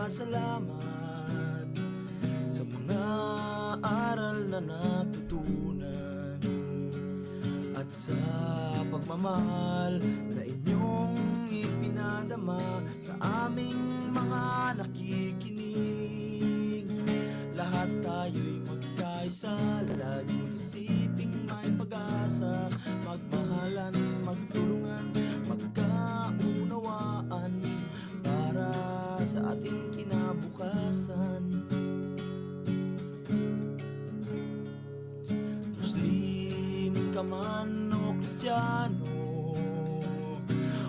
nagpapasalamat sa mga aral na natutunan at sa pagmamahal na inyong ipinadama sa aming mga nakikinig. Lahat tayo'y magkaisa, laging isiping may pag-asa, magmahalan, magtulungan, magkaunawaan para sa ating kinabukasan. Muslim ka man o Kristiyano,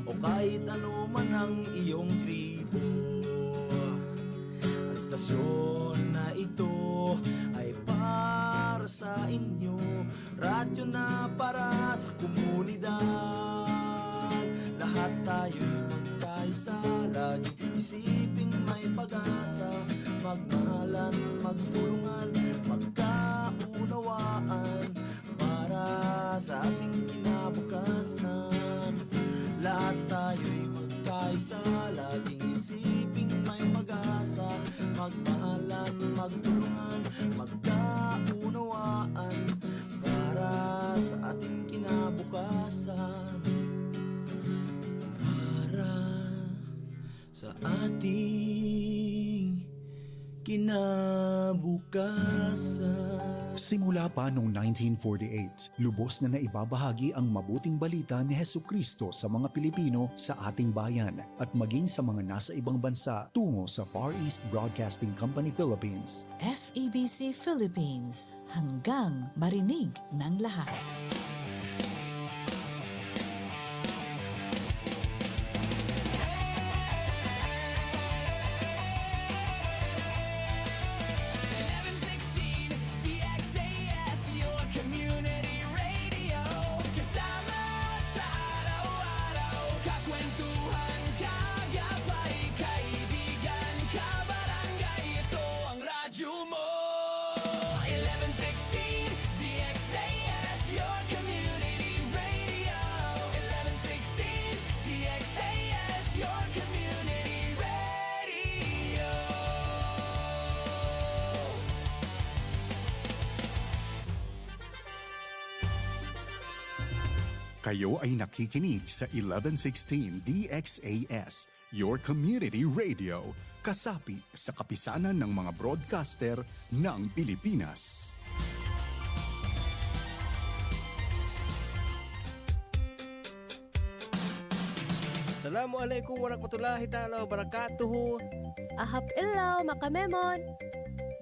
o kahit ano man ang iyong tribo, ang istasyon na ito ay para sa inyo, radyo na para sa komunidad. Lahat tayo'y magkaisa, lagi isiping may pag-asa, magmahalan, magtulungan, magkaunawaan para sa ating kinabukasan. Lahat tayo'y magkaisa, laging isiping may pag-asa, magmahalan, magtulungan, magkaunawaan para sa ating kinabukasan. Para sa ating kinabukasan. Simula pa noong 1948, lubos na naibabahagi ang mabuting balita ni Hesukristo sa mga Pilipino sa ating bayan at maging sa mga nasa ibang bansa tungo sa Far East Broadcasting Company Philippines. FEBC Philippines, hanggang marinig ng lahat. Kayo ay nakikinig sa 1116 DXAS, your community radio, kasapi sa kapisanan ng mga broadcaster ng Pilipinas. Assalamualaikum warahmatullahi ta'ala wabarakatuh. Ahap ilaw, makamemon.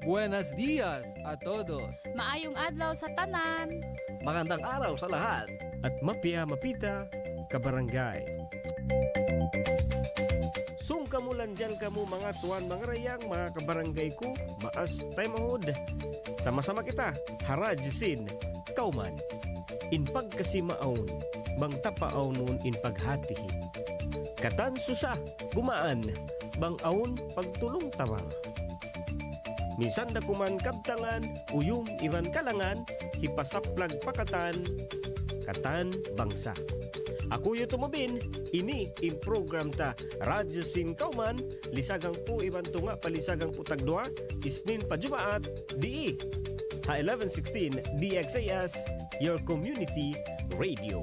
Buenos dias a todos. Maayong adlaw sa tanan. Magandang araw sa lahat. At mapia mapita kabarangay. Sung kamulan dyan kamo mga tuwan, mga rayang, mga kabarangay ko, maas tay mahod. Sama-sama kita, harajsin, kauman. In pagkasimaon, bang tapaaw nun in paghatihin. Katan susa, gumaan, bang aon pagtulong tawang. Minsan da kuman kabtangan, uyong iban kalangan, hipasaplag pakatan, katan bangsa. Ako yu tumubin, ini in program ta Radyo Sin Kauman, lisagang po iban tunga palisagang putagdua, isnin pa Jumaat, di ha 1116 DXAS, your community radio.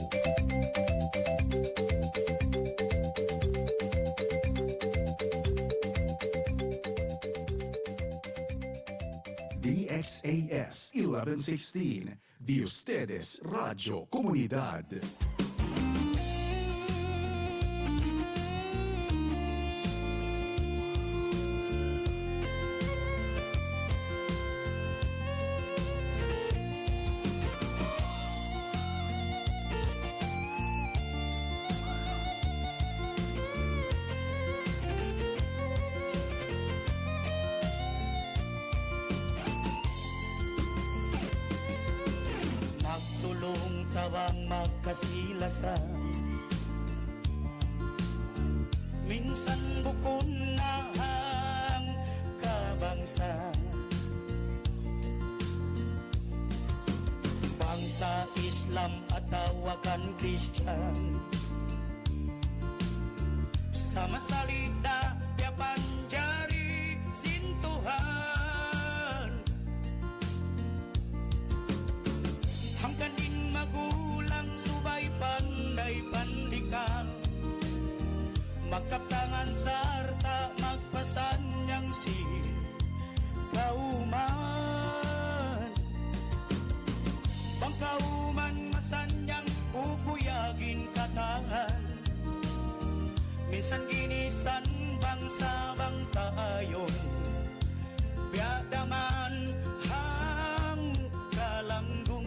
DXAS 1116, de ustedes Radio Comunidad. Magtulong tawang magkasilasan, minsan bukon na ang kabangsa. Bangsa Islam at tawakan Christian, sama salita ya panjari, magkaptangan sarta magpasan niyang si kauman. Pangkauman masanyang pupuyagin katangan, minsan ginisan bangsa bang tayon, biadaman hang kalanggung.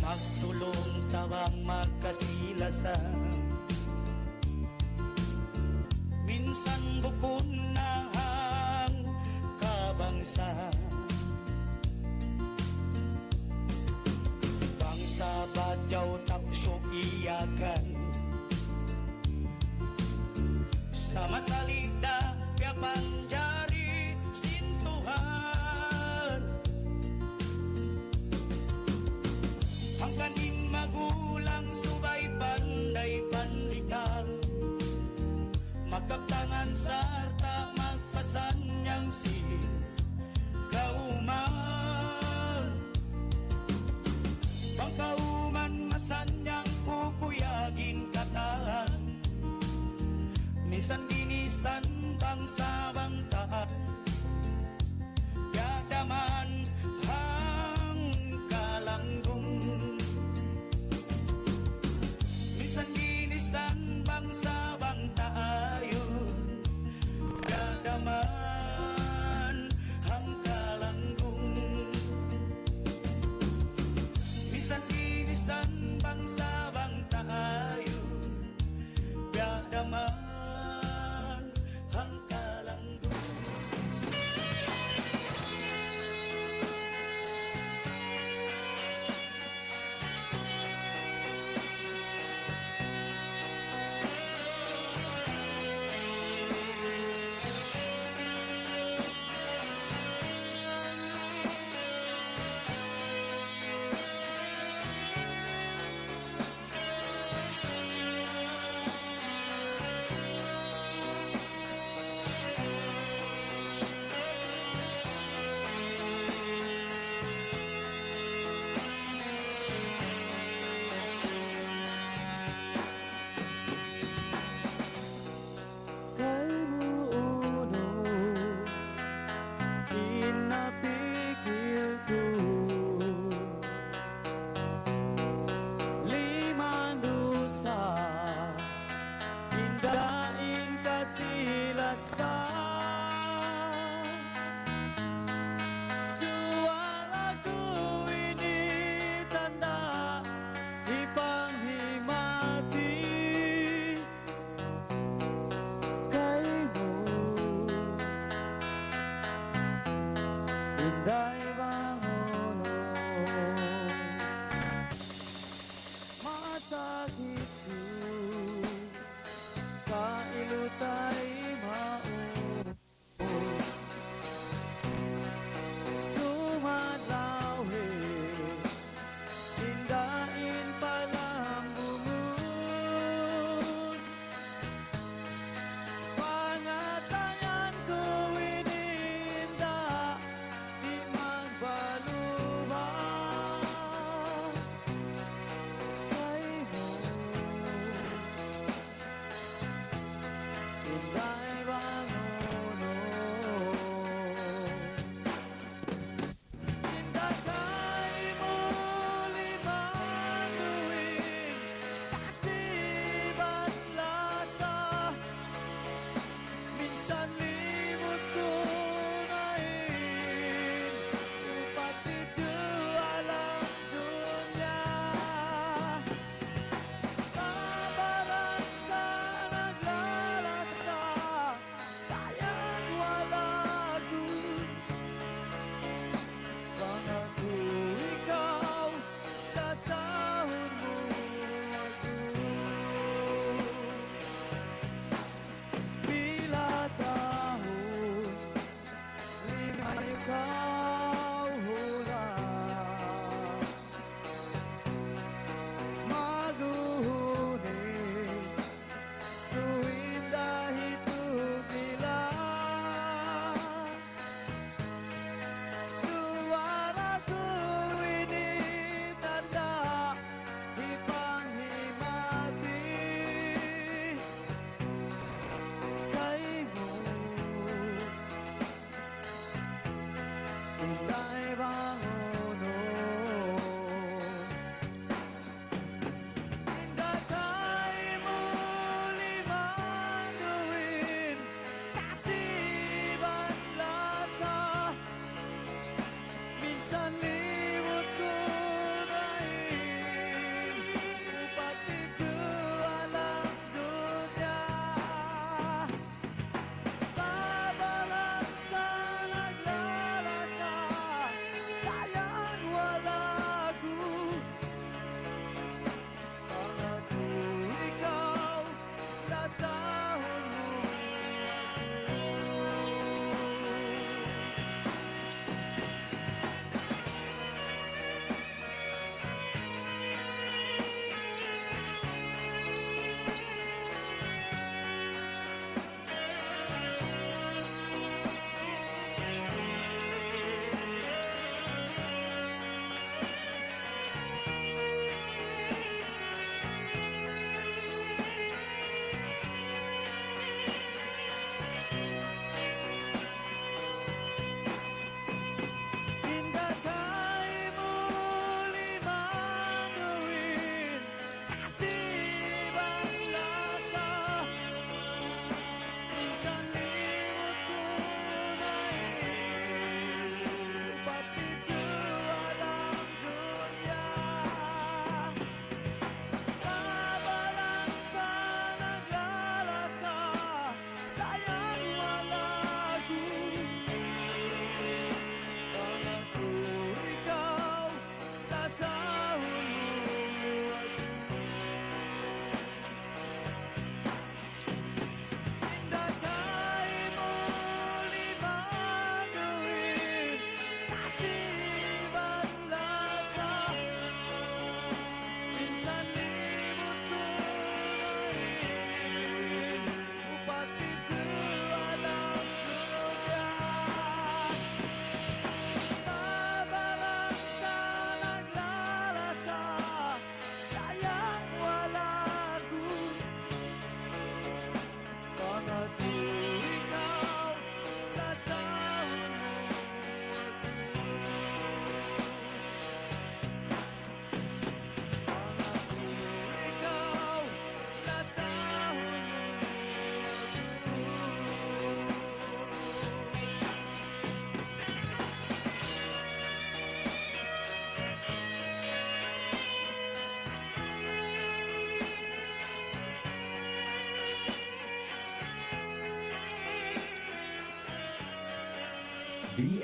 Magtulong tawang magkasilasan, minsan bukon na ang kabangsa. Bangsa badyaw tapsyo iyakan, sama salida piapanjari sintuhan. Ang kaning magulang subay panday pandikal, magkaptangan sarta magpasan niyang si kauman. Pangkauman masanyang kukuyagin kataan, minsan ginisan bangsa bang taat, gadaman hang kalanggung. Minsan ginisan bangsa bang taayon, gadaman hang kalanggung. Minsan ginisan bangsa bang taayon, gadaman hang kalanggung.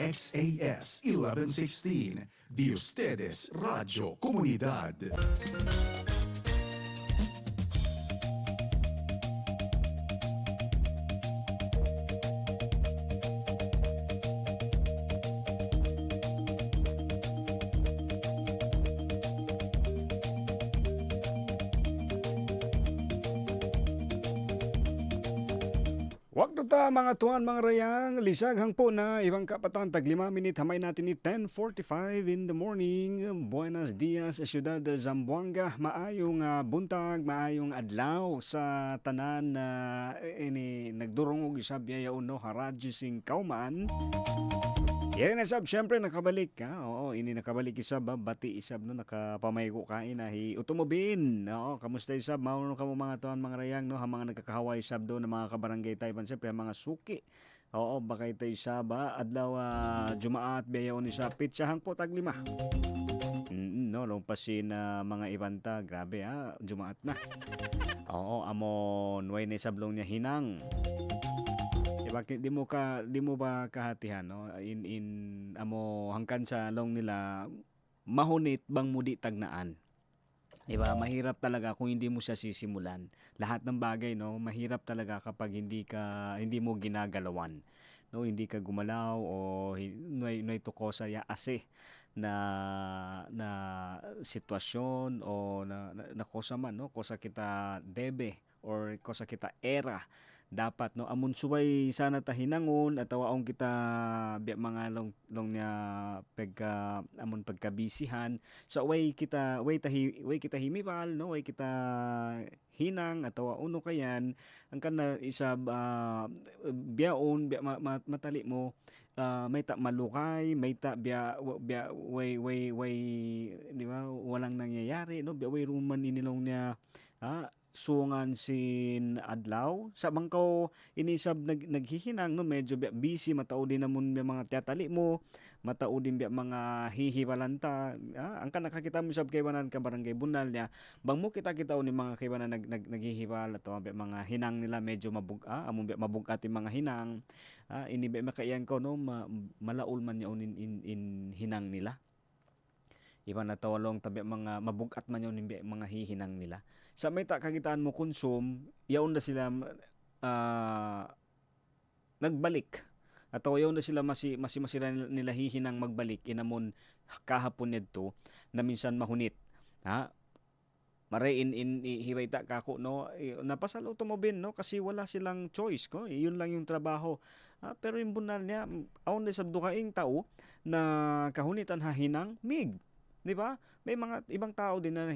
DXAS 1116, Di Ustedes Radio Comunidad. Wakto ta mga tuan mga rayang, lisag hangpo na ibang kapatan tag 5 minit hamay natin ni 10:45 in the morning. Buenos dias siyudad de Zamboanga. Maayong buntag, maayong adlaw sa tanan na ini nagdurong og isab yayaon no haradyo sing kauman. Yan na sab, syempre nakabalik ka. Oo, ini nakabalik isab, bati isab no, nakapamaygo kain na utumobin. Oo, kamusta isab? Mauno ka mo mga tuan mga rayang no, ha mga nagkakahaway isab do na mga kabarangay Tayban, syempre mga suki. Oo, bakay tay isab, adlaw Jumaat biyaon isab pitsahang po tag 5. No, lumpasin na mga ibanta, grabe Jumaat na. Oo, amon way na isablong niya hinang. Bakit di mo ba kahatihan no in amo hangkan sa long nila mahunit bang mudi tagnaan. Di ba? Mahirap talaga kung hindi mo siya sisimulan. Lahat ng bagay no, mahirap talaga kapag hindi mo ginagalawan. No, hindi ka gumalaw o nay tuko sa ase na sitwasyon o na kosa man no, kosa kita debe or kosa kita era. Dapat no amon suway sana ta hinangon at awaong kita mga long niya pagka amon pagkabisihan so way kita himibal no way kita hinang at uno kayan ang kana isab biyaon matali mo may ta malukay may ta way di ba walang nangyayari no way ruman inilong niya sungan sin adlaw sa bangkaw inisab naghihinang no medyo busy matao din namon mga tiyatali mo matao din mga hihibalanta ang nakakita mo sab kay banan ka barangay bunal niya bang mo kita ni mga kay banan naghihibal ato mga hinang nila medyo among mabugat mga hinang ini makaiyan ko no malaul man yaon in hinang nila iba na tawalong tabi mga mabugat man yun mga hihinang nila. Sa may kagitaan mo konsum, yaon na sila nagbalik. At yaon na sila masira nila hihinang magbalik inamon kahapon nito na minsan mahunit. Maray in hibayta kako no napasal automobile no kasi wala silang choice ko yun lang yung trabaho pero yung bunal niya aon na sabdo kaing tao na kahunitan hahinang mig. Di ba? May mga ibang tao din na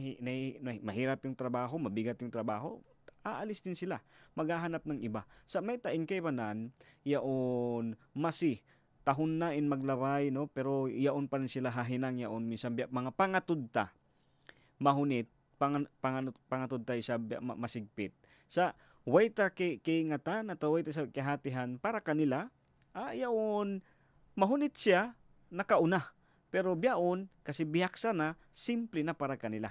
mahirap yung trabaho, mabigat yung trabaho, aalis din sila, maghahanap ng iba. Sa may tain kay banan, yaon masi tahon na in maglaway no, pero yaon pa rin sila hahinang yaon minsan mga pangatudta mahunit pangatudta sa masigpit. Sa wayta kay ngatan at wayta sa kahatihan para kanila, yaon mahunit siya nakauna. Pero biyaon kasi bihaksa na simple na para kanila.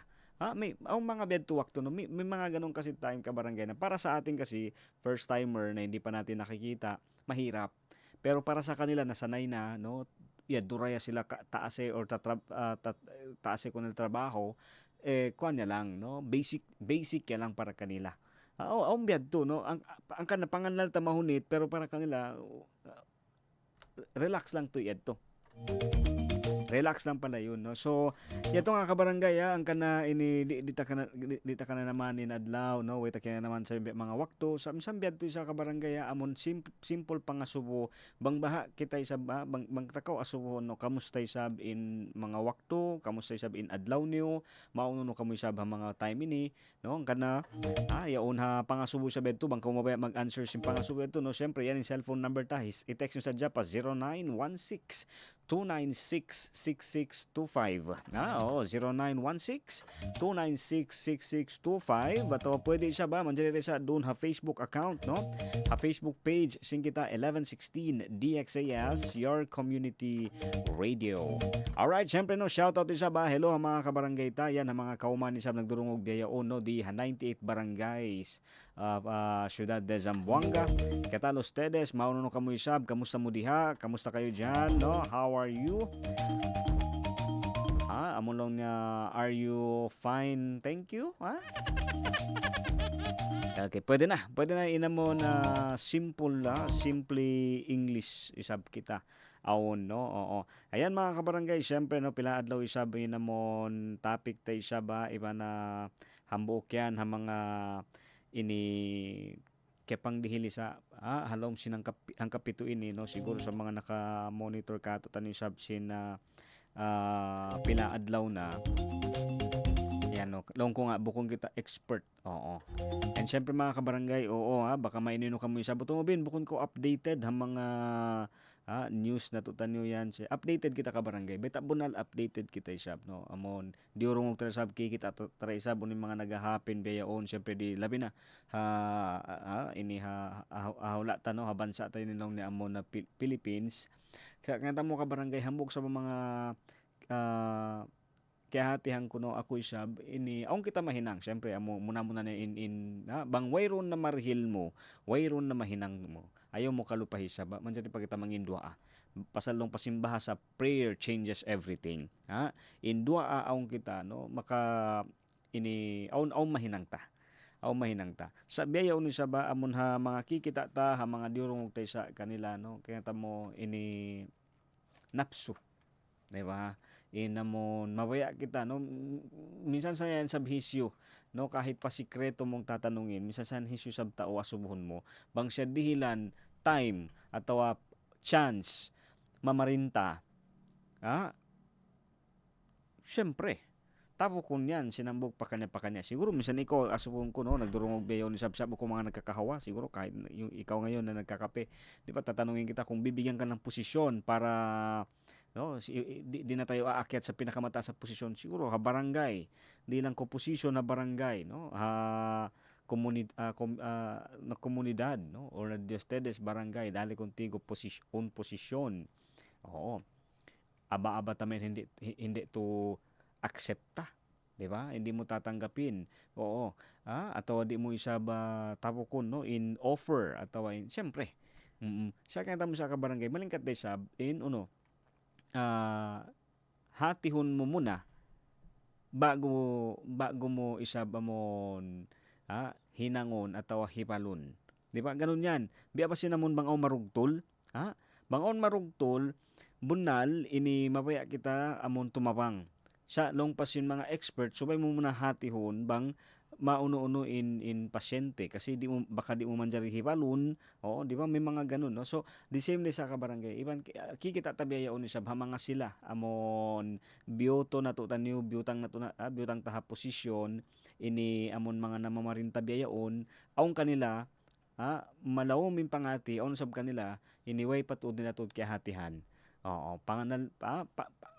May mga biyadtuwak to no may mga ganong kasi time ka barangay na para sa atin kasi first timer na hindi pa natin nakikita mahirap. Pero para sa kanila nasanay na no duraya sila taase or taase ko ng trabaho kuan niya lang no basic ya lang para kanila. Ang biyadto no ang kanapanganal ta mahunit pero para kanila relax lang to yadto. Relax lang pala yun no. So yato nga kabarangay ang kana ini dita kana naman in adlaw no wait kana naman sa mga wakto sa biad to sa kabarangay amon simple pangasubo bang baha kita isa bang takaw asubo no kamusta isab in mga wakto kamusta isab in adlaw niyo mauno no kamu isab mga time ini no ang kana yaon ha pangasubo sa bedto bang kumabaya mag-answer sim pangasubo to no syempre yan yung cellphone number ta i-text nyo sa Japa 0916 0916-6625. Oo, 0916-296-6625. Bato, pwede siya ba? Mandiyan sa doon ha Facebook account, no? Ha Facebook page, sing kita 1116 DXAS, your community radio. Alright, syempre no, shoutout din siya ba? Hello mga kabarangay tayan, mga kauman ni sab nagdurungog biyaon, no? Di 98 barangays. Ciudad de Zamboanga. ¿Qué tal ustedes? Mauno kamu isab, kamusta mo diha? Kamusta kayo diyan, no? How are you? Amon lang niya, are you fine? Thank you. Okay, pwede na ina mo na simple English isab kita. Awon, no? Oo. Ayan mga kabarangay, syempre no, pila adlaw isab ina mo topic tay siya ba iba na hambok yan ha mga ini kepang dihili sa halom sinang ang kapito ini, no, siguro sa mga naka-monitor ka to tanin sabsin na pila adlaw na yan, no, long ko nga bukong kita expert. Oo. And syempre mga kabarangay, baka mainino ka mo isa buto mo bin bukon ko updated ha mga news na tutan nyo yan. Updated kita ka barangay. Beta bunal updated kita isab, no. Amon di urong og sab kita tara isab uning mga nagahapin biyaon syempre di labi na hawla ta, no, habansa tayo ninong ni amon na Philippines. Kaya mo ka barangay hambog sa mga kaya hatihan ko, no, ako isab ini aong kita mahinang syempre amo muna na bang wayron na marhil mo, wayron na mahinang mo, ayaw mo kalupahi ba man pa kita mangindua pasalong pasimbaha sa prayer changes everything. Indua aong kita, no, maka ini aon mahinang ta, sa biya ni sa ba amon ha mga kikita ta ha mga diurong tay sa kanila, no, kaya ta mo ini napsu, di ba? Inamon mabaya kita, no, minsan sa yan sab hisyo, no, kahit pa sikreto mong tatanungin minsan sa hisyo sab tao asubuhon mo bang siya dihilan time atau chance mamarinta syempre tapo kun yan sinambog pa kanya siguro minsan ikaw asubon ko, no, nagdurungog beyo ni sab-sab ko mga nagkakahawa siguro kahit yung ikaw ngayon na nagkakape, di ba, tatanungin kita kung bibigyan ka ng posisyon para, no, di na tayo aakyat sa pinakamataas sa posisyon, siguro ha barangay, di lang ko posisyon na barangay, no, na komunidad, no, or na ustedes barangay dali contigo posisyon. Oo, aba tamen hindi to aksepta, di ba, hindi mo tatanggapin. Oo, atawa di mo isa ba tapokon, no, in offer atawa in syempre sa kanya mo sa kabarangay malingkat day sab in hatihon mo muna bago mo isab amon hinangon atawa hipalon, di ba, ganun yan. Biya pa sinamon bangaw marugtol, bangaw marugtol bunal ini mabaya kita amon tumabang sa long pasin mga expert subay mo muna hatihon bang mauno-uno in pasyente kasi baka di mo man jari hipalon. Oo, di ba, may mga ganun, no. So the same ni sa kabarangay iban kikita tabiyaon ni sab mga sila amon bioto na to tanyo biutang na to na biutang taha posisyon ini amon mga namamarin tabiyaon aong kanila malaw min pangati aon sab kanila iniway patud nila tud kay hatihan. Oo, panganal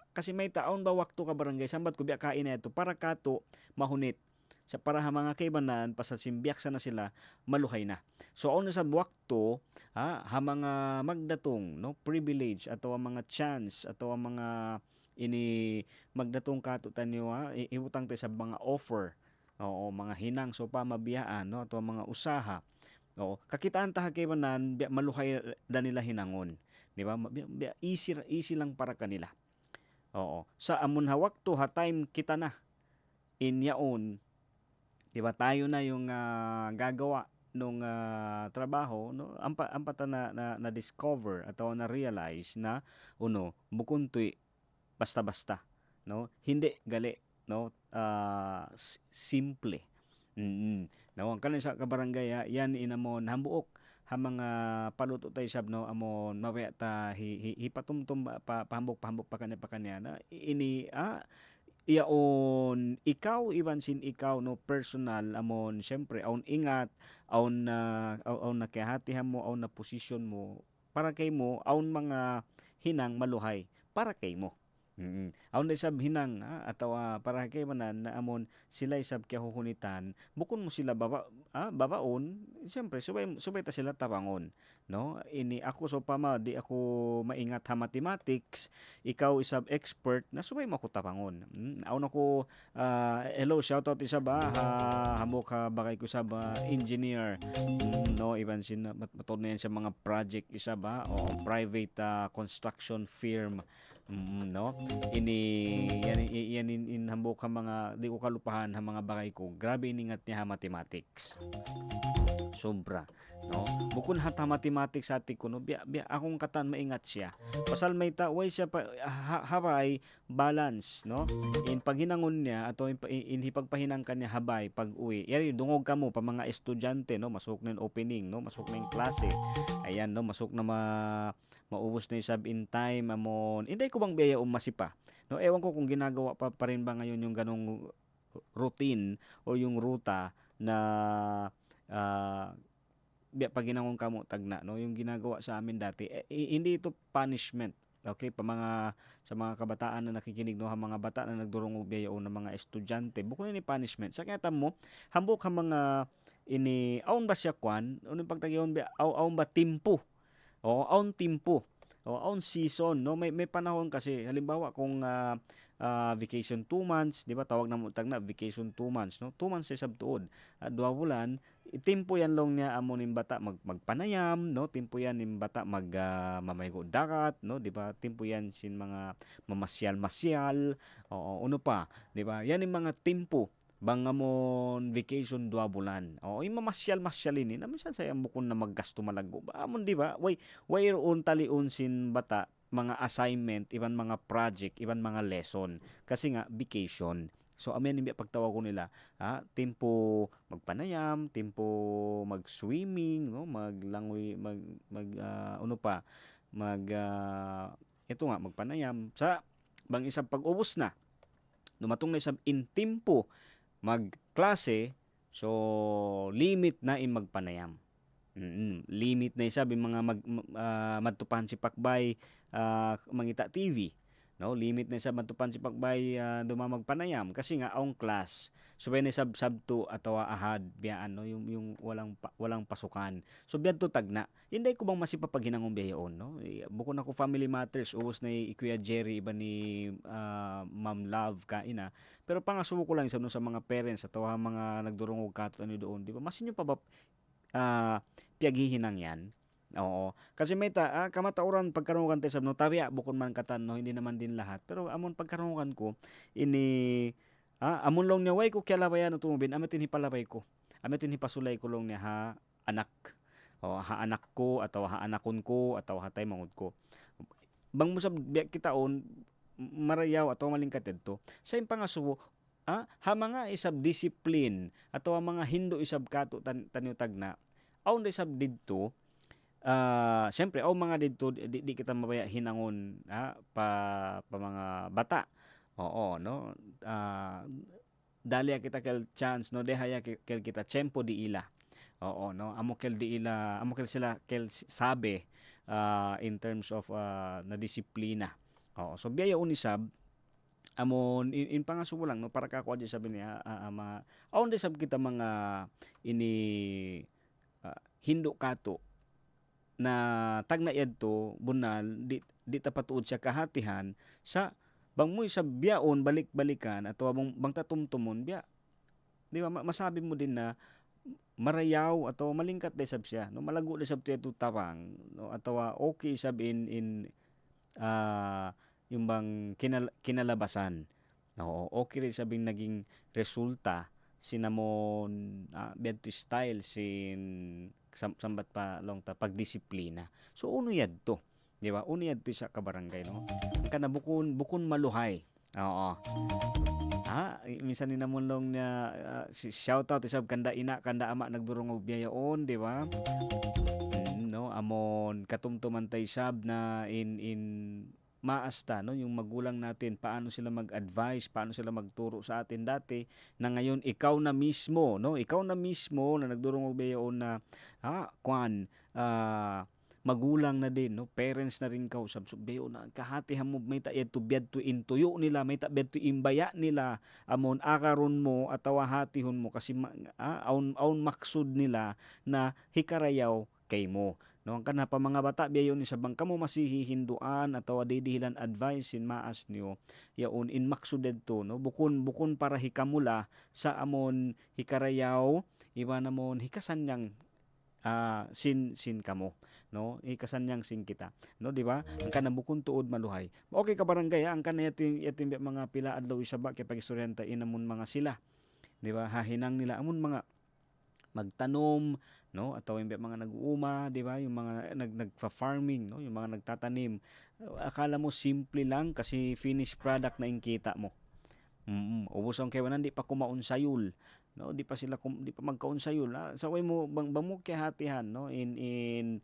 kasi may taon ba wakto ka barangay sambat ko biya kain na ito para kato mahunit sa para ha mga kaibanan pasasimbiyak na sila maluhay na. So aon sa wakto ha mga magdatong, no, privilege atau mga chance atau mga ini magdatong kato tanyo iutang tayo sa mga offer. Oo, mga hinang so pa mabiyaan, no, atau mga usaha. Oo, kakitaan ta kaibanan maluhay da nila hinangon, di ba? Easy lang para kanila. Oo, sa amon hawak to ha time kita na in yaon, di ba, tayo na yung gagawa nung trabaho, no, ampata na discover atau na realize na bukon to'y basta-basta, no, hindi gali, no, simple. Nawang kanin sa kabarangay yan inamon hambuok ha mga paluto tayo sab, no, amon mabaya ta hipatumtum pahambok pa kanya na ini iyaon ikaw iban sin ikaw, no, personal amon syempre aun ingat aun nakihatihan mo aun na posisyon mo para kay mo aun mga hinang maluhay para kay mo. Aon na isab hinang ataw para kay manan na amon sila isab kaya hukunitan bukon mo sila babaon siyempre subay ta sila tabangon no ini ako so pama di ako maingat ha mathematics ikaw isab expert na subay mo ako tabangon aon ako hello shout out isab hamo ka bagay ko sab engineer no even sin matod na yan sa mga project isab o private construction firm no ini yan in hambok ka mga di ko kalupahan ha mga bagay ko grabe iningat niya ha mathematics sobra no bukod hata mathematics ati ko no biya akong katan maingat siya pasal may way siya pa habay balance no in paghinangon niya ato in hipagpahinang kanya habay pag uwi yari dungog ka mo pa mga estudyante no masuk na yung opening no masuk na yung klase ayan no masuk na maubos na yung sub in time amon inday ko bang biyaya masipa no ewan ko kung ginagawa pa rin ba ngayon yung ganong routine o yung ruta na pag ginangon ka mo tagna no yung ginagawa sa amin dati hindi ito punishment okay pa mga sa mga kabataan na nakikinig no mga bata na nagdurong og biyaya o ng mga estudyante bukod ni punishment sa kaya mo hambok ka mga ini aon ba siya kwan unang pagtagyon aon ba timpo o aon timpo o aon season no may panahon kasi halimbawa kung vacation 2 months di ba tawag na mo tagna vacation 2 months no 2 months sa sabtuod 2 bulan tempo yan long niya amo ning bata magpanayam no tempo yan ning bata mamaygo dagat no di ba tempo yan sin mga mamasyal o ano pa di ba yan yung mga tempo bangamon vacation 2 bulan. O mamasyal-masyalin na minsan sayang bukon na maggasto malago. Amon di ba? Way on talion sin bata mga assignment, iban mga project, iban mga lesson kasi nga vacation. So amen ni pagtawag ko nila, tempo magpanayam, tempo mag-swimming, no, maglangoy ano pa, ito nga magpanayam sa bang isang pag-ubos na. Dumatong na isang in tempo magklase, so limit na in magpanayam. Limit na isabi mga madtupan si Pakbay mangita TV. No, limit na sa matupan si Pakbay dumamagpanayam kasi nga aong class. So na sab to ataw ahad biyaan no yung walang pasukan. So biyan to tagna. Inday ko bang masipapag hinangong biyaon no. Bukod na ko Family Matters ubos na Kuya Jerry iba ni Ma'am Love kaina. Pero pangasubo ko lang sa mga parents ataw mga nagdurong og kato ani doon, di ba? Masinyo pa ba piaghihinang yan? Oo. Kasi may kamatauran pagkaroon tayo sa no tabiya bukod man katan no hindi naman din lahat. Pero amon pagkaroon ko ini amon long niya way ko kialabayan no tumubin amatin hipalabay ko. Amatin hipasulay ko long niya ha anak. O ha anak ko ataw ha anakon ko ataw hatay mangud ko. Bang mo sab kita on marayaw ataw malingkated to. Sa pangasubo ha mga isab discipline ataw mga Hindo isab kato tanyo tagna. Aun isab didto siyempre mga dito di kita mabaya hinangon pa mga bata. Oo no. Dali kita kel chance no dehaya kel kita tempo di ila. Oo no. Amo kel sila kel sabe in terms of na disiplina. Oo so biya unisab amon in pangasubo lang no para ka ko sabi niya aon sab kita mga ini Hindo kato na tagna yadto bunal di tapatuod siya kahatihan sa bang mo sa biyaon balik-balikan at bang tatumtumon biya di ba masabi mo din na marayaw atau malingkat de sab siya no malago de sab tiyo tawang no atawa okay sab in yung bang kinalabasan no okay rin sabing naging resulta sinamon bento style sin sambat pa long ta pagdisiplina. So uno yadto, di ba? Uno yadto sa kabarangay no. Kana bukon maluhay. Oo. Minsan ni namon long na shout out isab kanda ina kanda ama nagdurong og biyaon, di ba? No, amon katumtuman tay sab na in maasta no yung magulang natin paano sila mag-advise, paano sila magturo sa atin dati na ngayon ikaw na mismo na nagdurong og biyaon na magulang na din, no, parents na rin kausap, so bayo na kahatihan mo may ta tubiyad to intuyo nila, may tabiyad to imbaya nila, amon akaron mo atawa hatihon mo kasi aun maksud nila na hikarayaw kay mo. No, ang kana pa mga bata biyayon ni sa bangka mo masihihinduan atawa didihilan advice in maas niyo yaon in maksuded to, no, bukon para hikamula sa amon hikarayaw iba namon hikasanyang sin kamo, no, hikasanyang sin kita, no, di ba, ang kana bukon tuod maluhay. Okay ka barangay, ang kana yating mga pila adlaw isaba kay pagistoryanta inamon mga sila, di ba, hahinang nila amon mga magtanom, no, atau yung mga nag-uuma, di ba, yung mga nagfa-farming, no, yung mga nagtatanim, akala mo simple lang kasi finished product na inkita mo. Ubos ang kewanan di pa kumaon sayul, no, di pa magkaon sayul. Sa way mo bang kay hatihan, no, in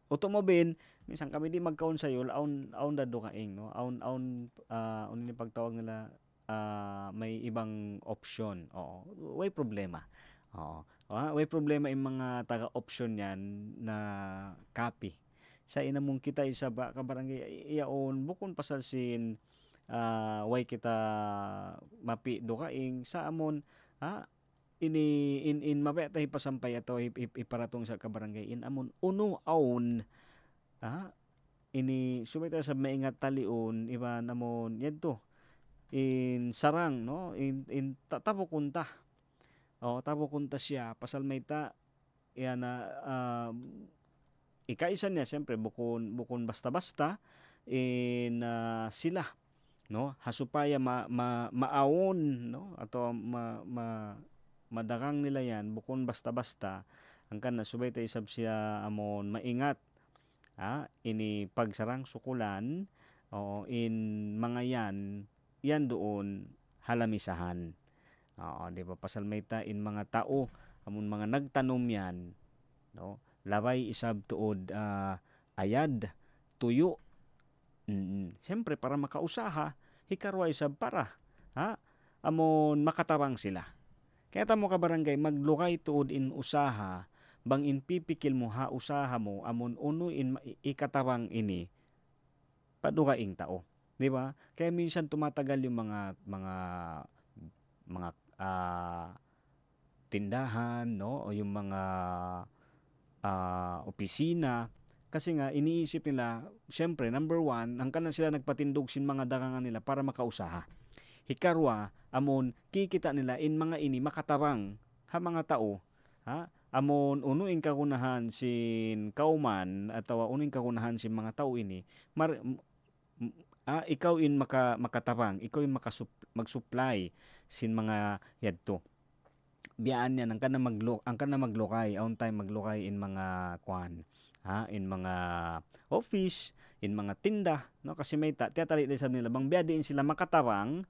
automobile minsan kami di magkaon sayul aun dado kaing, no, aun ni pagtawag nila may ibang option. Oo, way problema. Oo. Way problema yung mga taga-option yan na copy. Sa inamong kita isa ba kabarangay iyaon bukon pasalsin way kita mapi do kaing sa amon in mabeta hipasampay ato iparatong sa kabarangay in amon uno aon ini sumita sa maingat talion iba namon yadto in sarang, no, in tabo kunta. Tabo kunta siya pasal may ta yan na ikaisa niya siyempre bukon basta-basta in sila, no, hasupaya maawon, no, ato madarang nila yan bukon basta-basta ang kana subay ta isab siya amon maingat ini pagsarang sukulan in mga yan doon halamisahan. Di ba, pasal may ta in mga tao amon mga nagtanom yan, no, labay isab tuod ayad tuyo. Siyempre para makausaha hikarwa isab para amon makatabang sila. Kaya tamo ka barangay maglukay tuod in usaha bang in pipikil mo usaha mo amon uno in ikatabang ini padukaing tao, di ba? Kaya minsan tumatagal yung mga tindahan, no, o yung mga opisina kasi nga iniisip nila syempre number one ang kanan sila nagpatindog sin mga dagangan nila para makausaha. Hikarwa amon kikita nila in mga ini makatabang mga tao amon unuing kakunahan sin kauman atawa unuing kakunahan sin mga tao ini ikaw in makatabang, ikaw in mag-supply sin mga yadto. Biyaan yan ang kana maglokay, on time maglokay in mga in mga office, in mga tinda, no, kasi may tiyatali din sab nila bang biya din sila makatabang,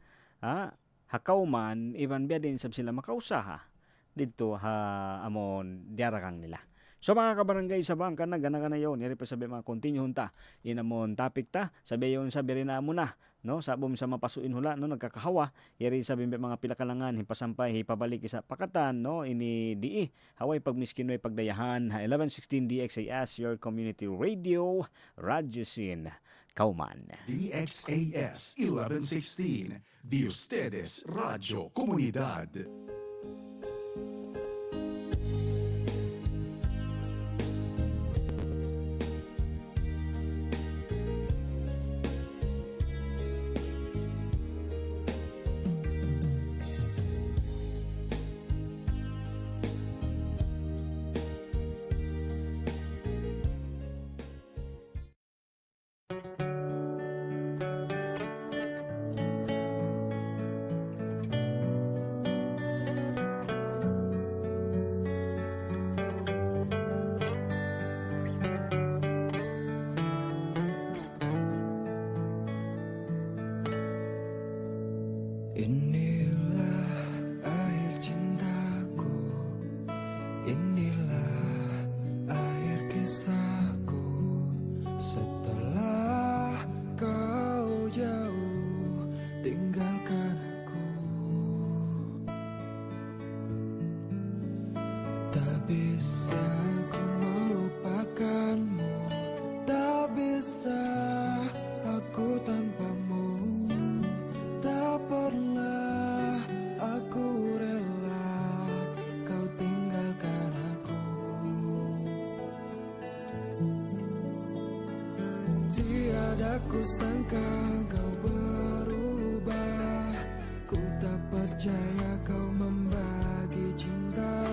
hakaw man iban biya din sab sila makausaha didto amon diarakang nila. So mga kabarangay sa bangka na gana yon yari pa sabi mga continue hunta inamon topic ta sabi yon sabi rin na mo na, no, sabom sa mapasuin hula, no, nagkakahawa yari sabi mga pilakalangan hipasampay hipabalik sa pakatan, no, ini di haway pagmiskinoy pagdayahan 1116 DXAS your community radio Radyo Sin Kauman. DXAS 1116 de ustedes Radio Comunidad. Inilah air cintaku, inilah air kisahku. Setelah kau jauh tinggalkan aku, tak bisa ku melupakanmu. sangka kau berubah. Ku tak percaya kau membagi cinta.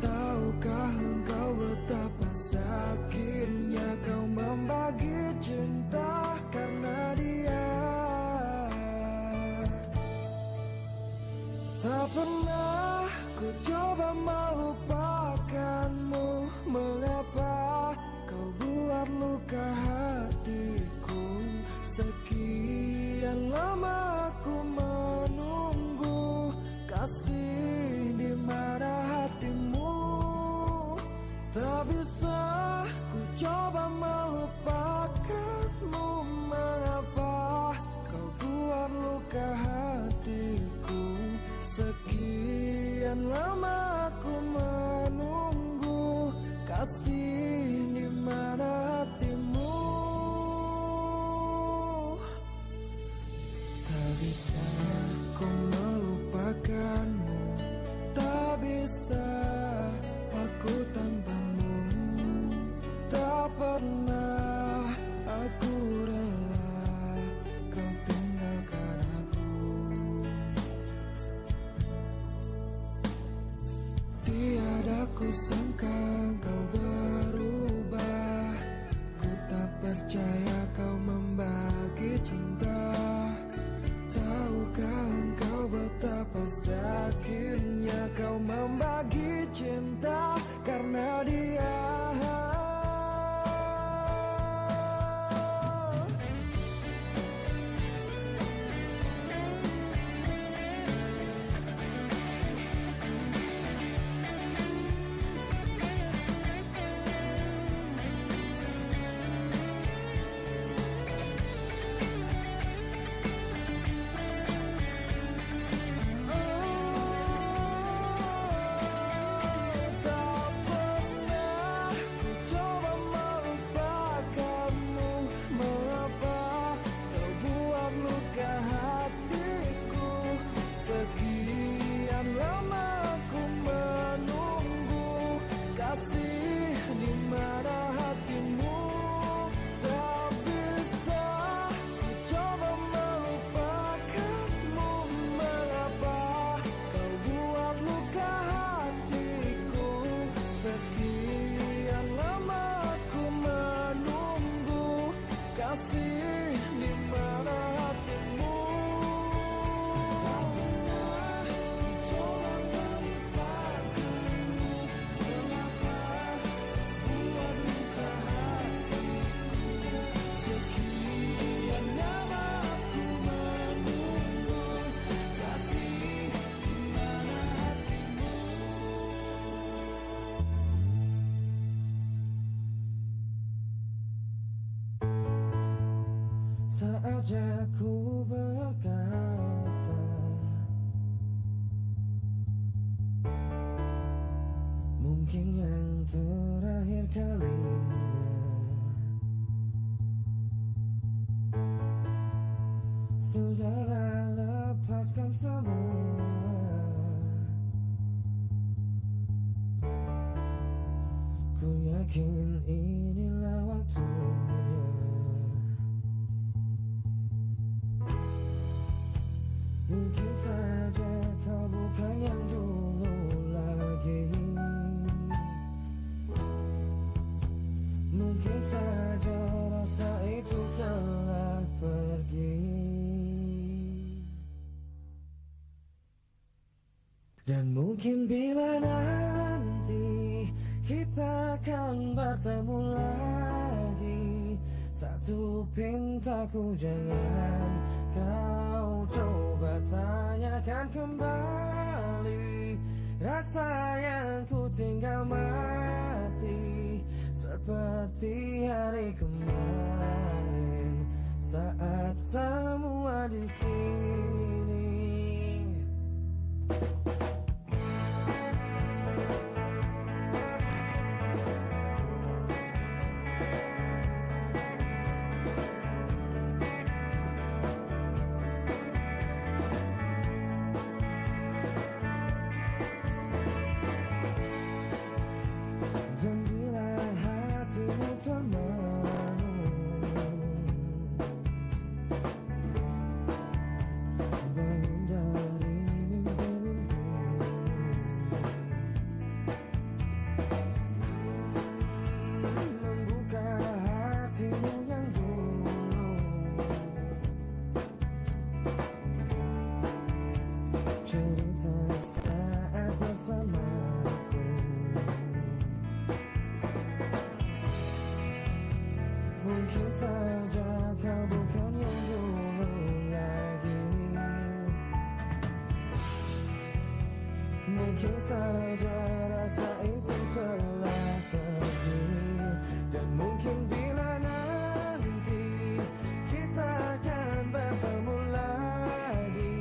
Tahukah engkau betapa sakitnya kau membagi cinta karena dia. Tak pernah ku coba melupakanmu. Mengapa kau buat luka hatiku? Sekian lama aku menunggu kasih di mana hatimu. Tak bisa ku coba melupakanmu. Mengapa kau buat luka hatiku? Sekian lama aku menunggu kasih di mana hatimu. Tak bisa ku melupakanmu. Tak bisa aku tanpamu. Tak pernah aku rela kau tinggalkan aku. Tiada ku sangka kau berubah. Ku tak percaya kau membagi cinta. Tahukah engkau betapa sakitnya kau membagi cinta karena dia. Sekian lama aku menunggu kasih di mana hatimu. Tak bisa ku coba melupakanmu. Mengapa kau buat luka hatiku? Sekian lama aku menunggu kasih di mana hatimu. Saat aku berkata mungkin yang terakhir kalinya, sudahlah lepaskan semua. Ku yakin inilah waktunya. Mungkin saja kau bukan yang dulu lagi. Mungkin saja rasa itu telah pergi. Dan mungkin bila nanti kita akan bertemu lagi, satu pintaku jangan kau coba tanyakan kembali. Rasa yang ku tinggal mati seperti hari kemarin saat semua di sini. Dan bila hatimu termenung, cerita saat bersamaku. Mungkin saja kau bukan yang dulu lagi. Mungkin saja rasa itu telah pergi. Dan mungkin bila nanti kita akan bertemu lagi,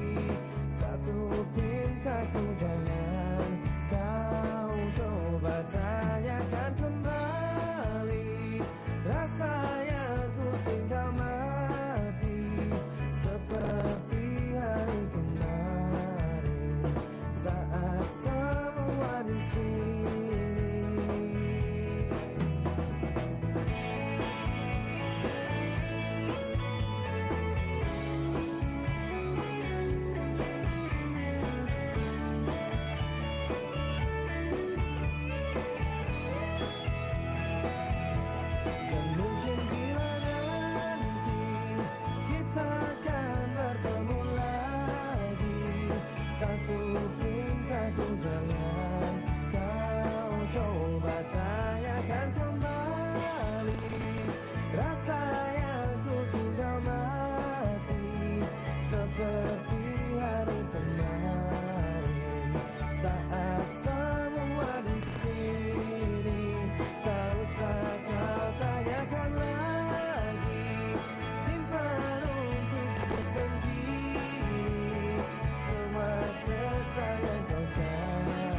satu pintaku jangan kau coba tanyakan kembali. Rasa yang ku tinggal mati seperti hari kemarin saat semua di sini. Dan mungkin bila nanti kita akan bertemu lagi, satu pintaku jangan kau coba tanyakan kembali. Rasa yang ku tinggal mati seperti hari kemarin saat semua di sini. Tak usah kau tanyakan lagi, simpan untukku sendiri. Semua sesal yang kau cari,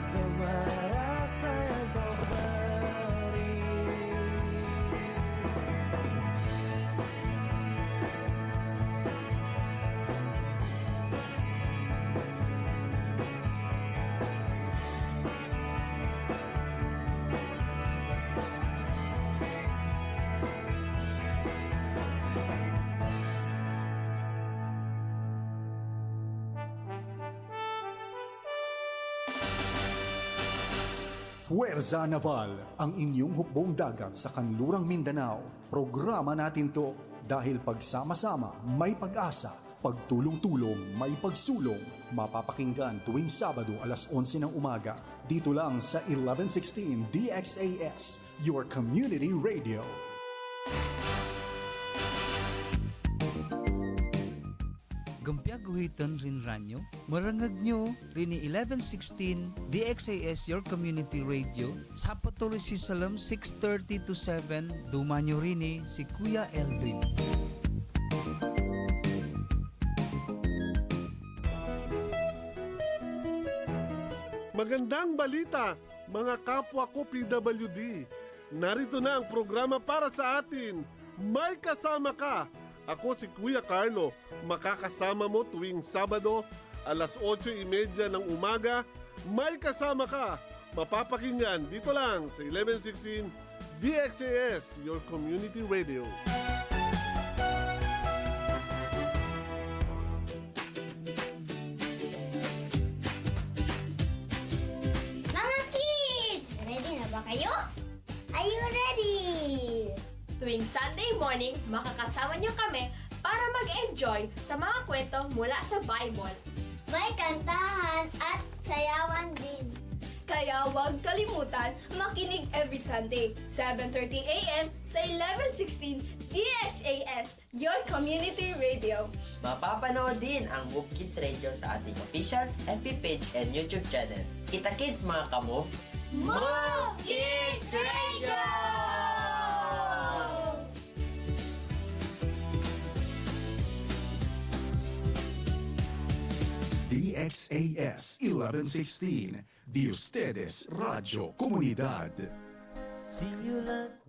semua rasa yang kau beri. Fuerza Naval, ang inyong hukbong dagat sa kanlurang Mindanao. Programa natin to dahil pagsama-sama may pag-asa, pagtulong-tulong may pagsulong. Mapapakinggan tuwing Sabado alas 11 ng umaga. Dito lang sa 1116 DXAS, your community radio. Gumpya-guhiton rin ranyo, marangag nyo rini 1116 DXAS Your Community Radio sa patuloy si Salam 6:30 to 7 dumanyo rini si Kuya Elvin. Magandang balita, mga kapwa ko PWD. Narito na ang programa para sa atin. May kasama ka. Ako si Kuya Carlo. Makakasama mo tuwing Sabado, alas 8:30 ng umaga. May kasama ka. Mapapakinggan dito lang sa 1116 DXAS, your community radio. Mga kids! Ready na ba kayo? Are you ready? Tuwing Sunday morning, makakasama niyo kami para mag-enjoy sa mga kwento mula sa Bible. May kantahan at sayawan din. Kaya huwag kalimutan makinig every Sunday, 7:30 a.m. sa 1116 DXAS, your community radio. Mapapanood din ang Move Kids Radio sa ating official FB page and YouTube channel. Kita kids mga ka-move! Move Kids Radio! DXAS 1116, de ustedes Radio Comunidad.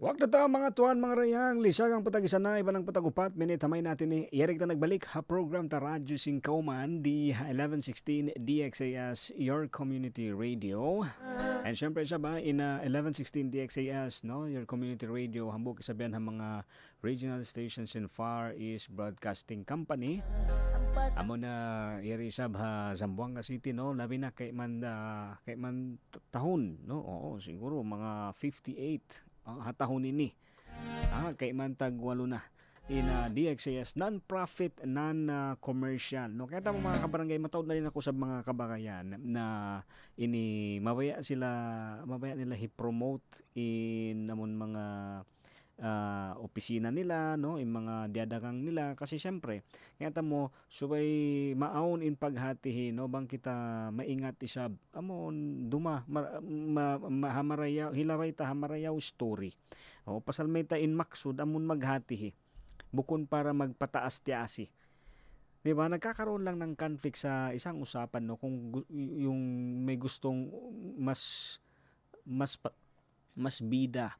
Wag na ta mga tuwan mga rayang lisag ang patagisan na iba ng patagupat minit hamay natin ni Eric na nagbalik ha program ta Radyo Singkauman di 1116 DXAS your community radio. And syempre siya ba in 1116 DXAS no your community radio hambog isabihan ang mga regional stations in Far East Broadcasting Company. Amo na iri sab ha Zamboanga City no labi na kay man tahon no oo siguro mga 58 hatahon ini kay man tag walo na in DXAS non-profit, non-commercial. No, kaya tamo mga kabarangay, matawad na rin ako sa mga kabagayan na mabaya nila i-promote in namon mga opisina nila, no, yung mga diadagang nila, kasi syempre kaya tamo subay maawon in paghatihi, no, bang kita maingat isab amon duma hamarayaw hilaway ta hamarayaw story. O pasal may ta in maksud amon maghatihi bukon para magpataas tiasi. Di ba? Nagkakaroon lang ng conflict sa isang usapan, no, kung yung may gustong mas bida,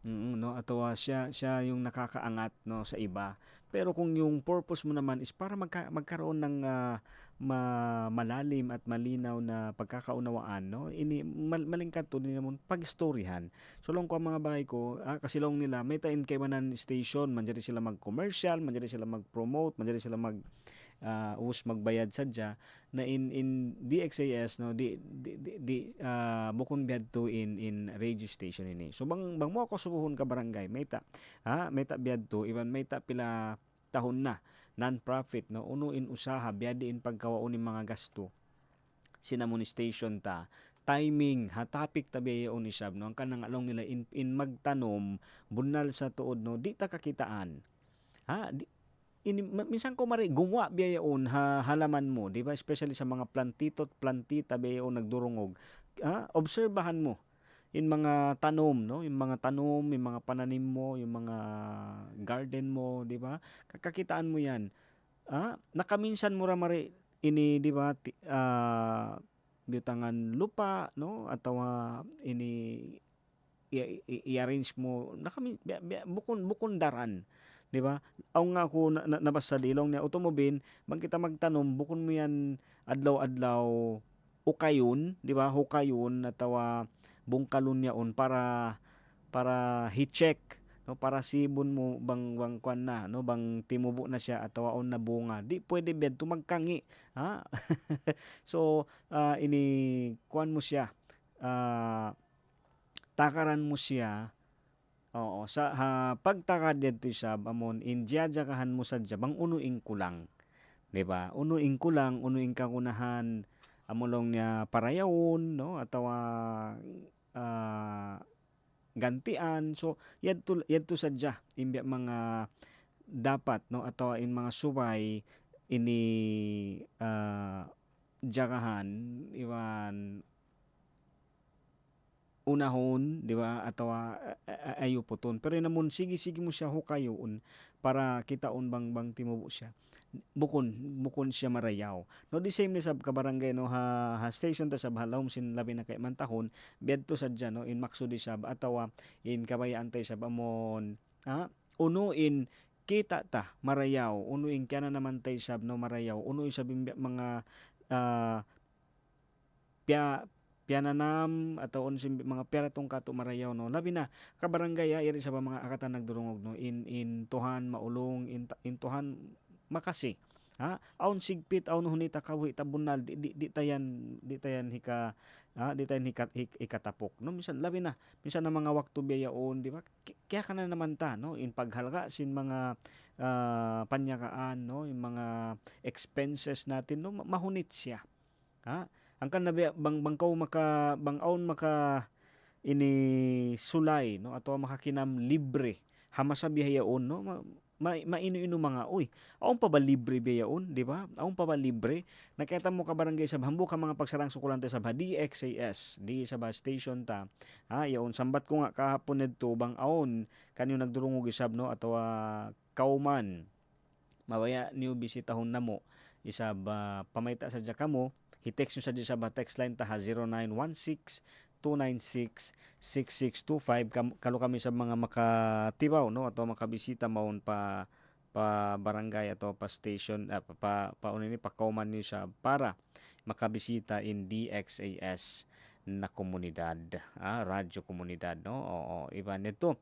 no, atau siya yung nakakaangat, no, sa iba. Pero kung yung purpose mo naman is para magkaroon ng malalim at malinaw na pagkakaunawaan, no, malingkat to din naman pag-istoryahan. So long ko ang mga bahay ko, kasi long nila may tain kay manan station, manjari sila mag-commercial, manjari sila mag-promote, manjari sila magbayad sadya na in DXAS, no, bukon biad to in radio station ini. So bang mo ako subuhon ka barangay may ta biad to iban may ta pila tahon na non-profit, no, unuin usaha biadiin pagkawaon ni mga gasto sinamon station ta timing topic tabi on isab, no, ang kanang along nila in magtanom bunal sa tuod, no, di ta kakitaan minsan ko mari gumawa biyaon halaman mo, di ba, especially sa mga plantito at plantita biyaon nagdurungog, obserbahan mo in mga tanom, no, yung mga pananim mo, yung mga garden mo, di ba, kakakitaan mo yan. Nakaminsan mo ra mari ini, di ba, bitangan lupa, no, atau i-arrange mo bukon daran, di ba? Aw nga ako nabasa dilong niya automobile, bang kita magtanom bukon mo yan adlaw-adlaw ukayon, di ba? Hukayon atawa bungkalon niyaon para hi-check, no, para sibon mo bang kwan na, no, bang timubo na siya atawa on na bunga. Di pwede bed tumagkangi, so ini kwan mo siya, takaran mo siya. Oo, sa pagtakad dito siya amon injajakahan mo sadya bang unuing kulang, di ba? Unuing kulang, unuing kakunahan amulong niya parayawon, no, atau gantian. So yadto sadya imbya mga dapat, no, atau in mga subay ini jakahan iwan unahon, di ba, atau ayo puton, pero namun sige mo siya hukayon para kitaon bang timubo siya bukon siya marayaw, no. Di same ni sab ka barangay, no, ha station ta sab halawom sin labi na kay mantahon bedto sadya, no, in maksud di sab atawa in kabayaan tay sab amon unuin kita ta marayaw, unuin kana naman tay sab, no, marayaw, unuin sab mga piananam atau mga pera tong kato marayaw, no, labi na kabarangay iri sa mga akatan nagdurungog, no, in tuhan maulong in tuhan makasi, aun sigpit aun hunita kawi tabunal di tayan ikatapok, no, minsan labi na minsan na mga waktu biyaon, di ba, kaya kana naman ta, no, in paghalga sin mga panyakaan, no, yung mga expenses natin, no, mahunit siya, ang kanabi bangkaw bangaon maka ini sulay, no, atau makakinam libre hamasa biyaon, no, maino-ino mga aon pa ba libre biyaon, di ba? Aon pa ba libre? Nakita mo ka barangay sa hambo ka mga pagsarang sukulante sa DXAS di sa station ta, yaon sambat ko nga kahapon nedto bang aon kanyo nagdurungog isab, no, atau kauman mabaya niyo bisitahon namo isab pamayta sadya kamo i-text nyo sa text line ta 0916-296-6625. Kalo kami sa mga makatibaw, no, atau makabisita maun pa barangay atau pa station pa kauman niyo siya para makabisita in DXAS na komunidad, radyo komunidad, no. Oo, iba nito.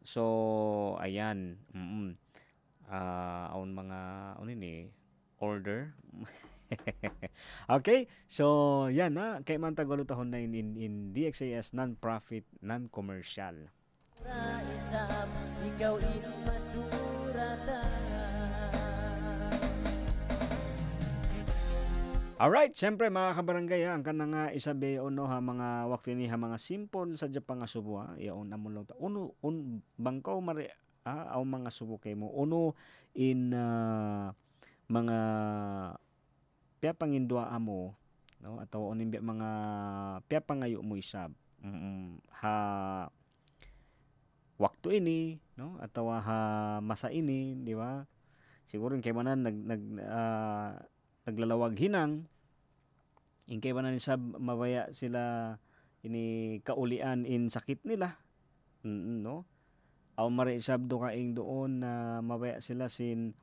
So ayan, aun mga order. Okay, so yan kay man tagwalutahon na in DXAS non-profit, non-commercial. Ikaw in masura Alright, siyempre mga kabarangay, ang kanang nga isabi ono ha mga wakti ni ha mga simple sa Japan nga subo ha. Yaon na mo lang ta. Uno bangkaw mari aw mga subo kay mo. Uno in mga pia pangindua amo no atau onin mga pia pangayo mo isab. Ha waktu ini no atau ha masa ini, di ba? Siguro kay manan naglalawag hinang ingkay ba na ni sab mabaya sila ini kaulian in sakit nila no aw mari sab do kaing doon na mabaya sila sin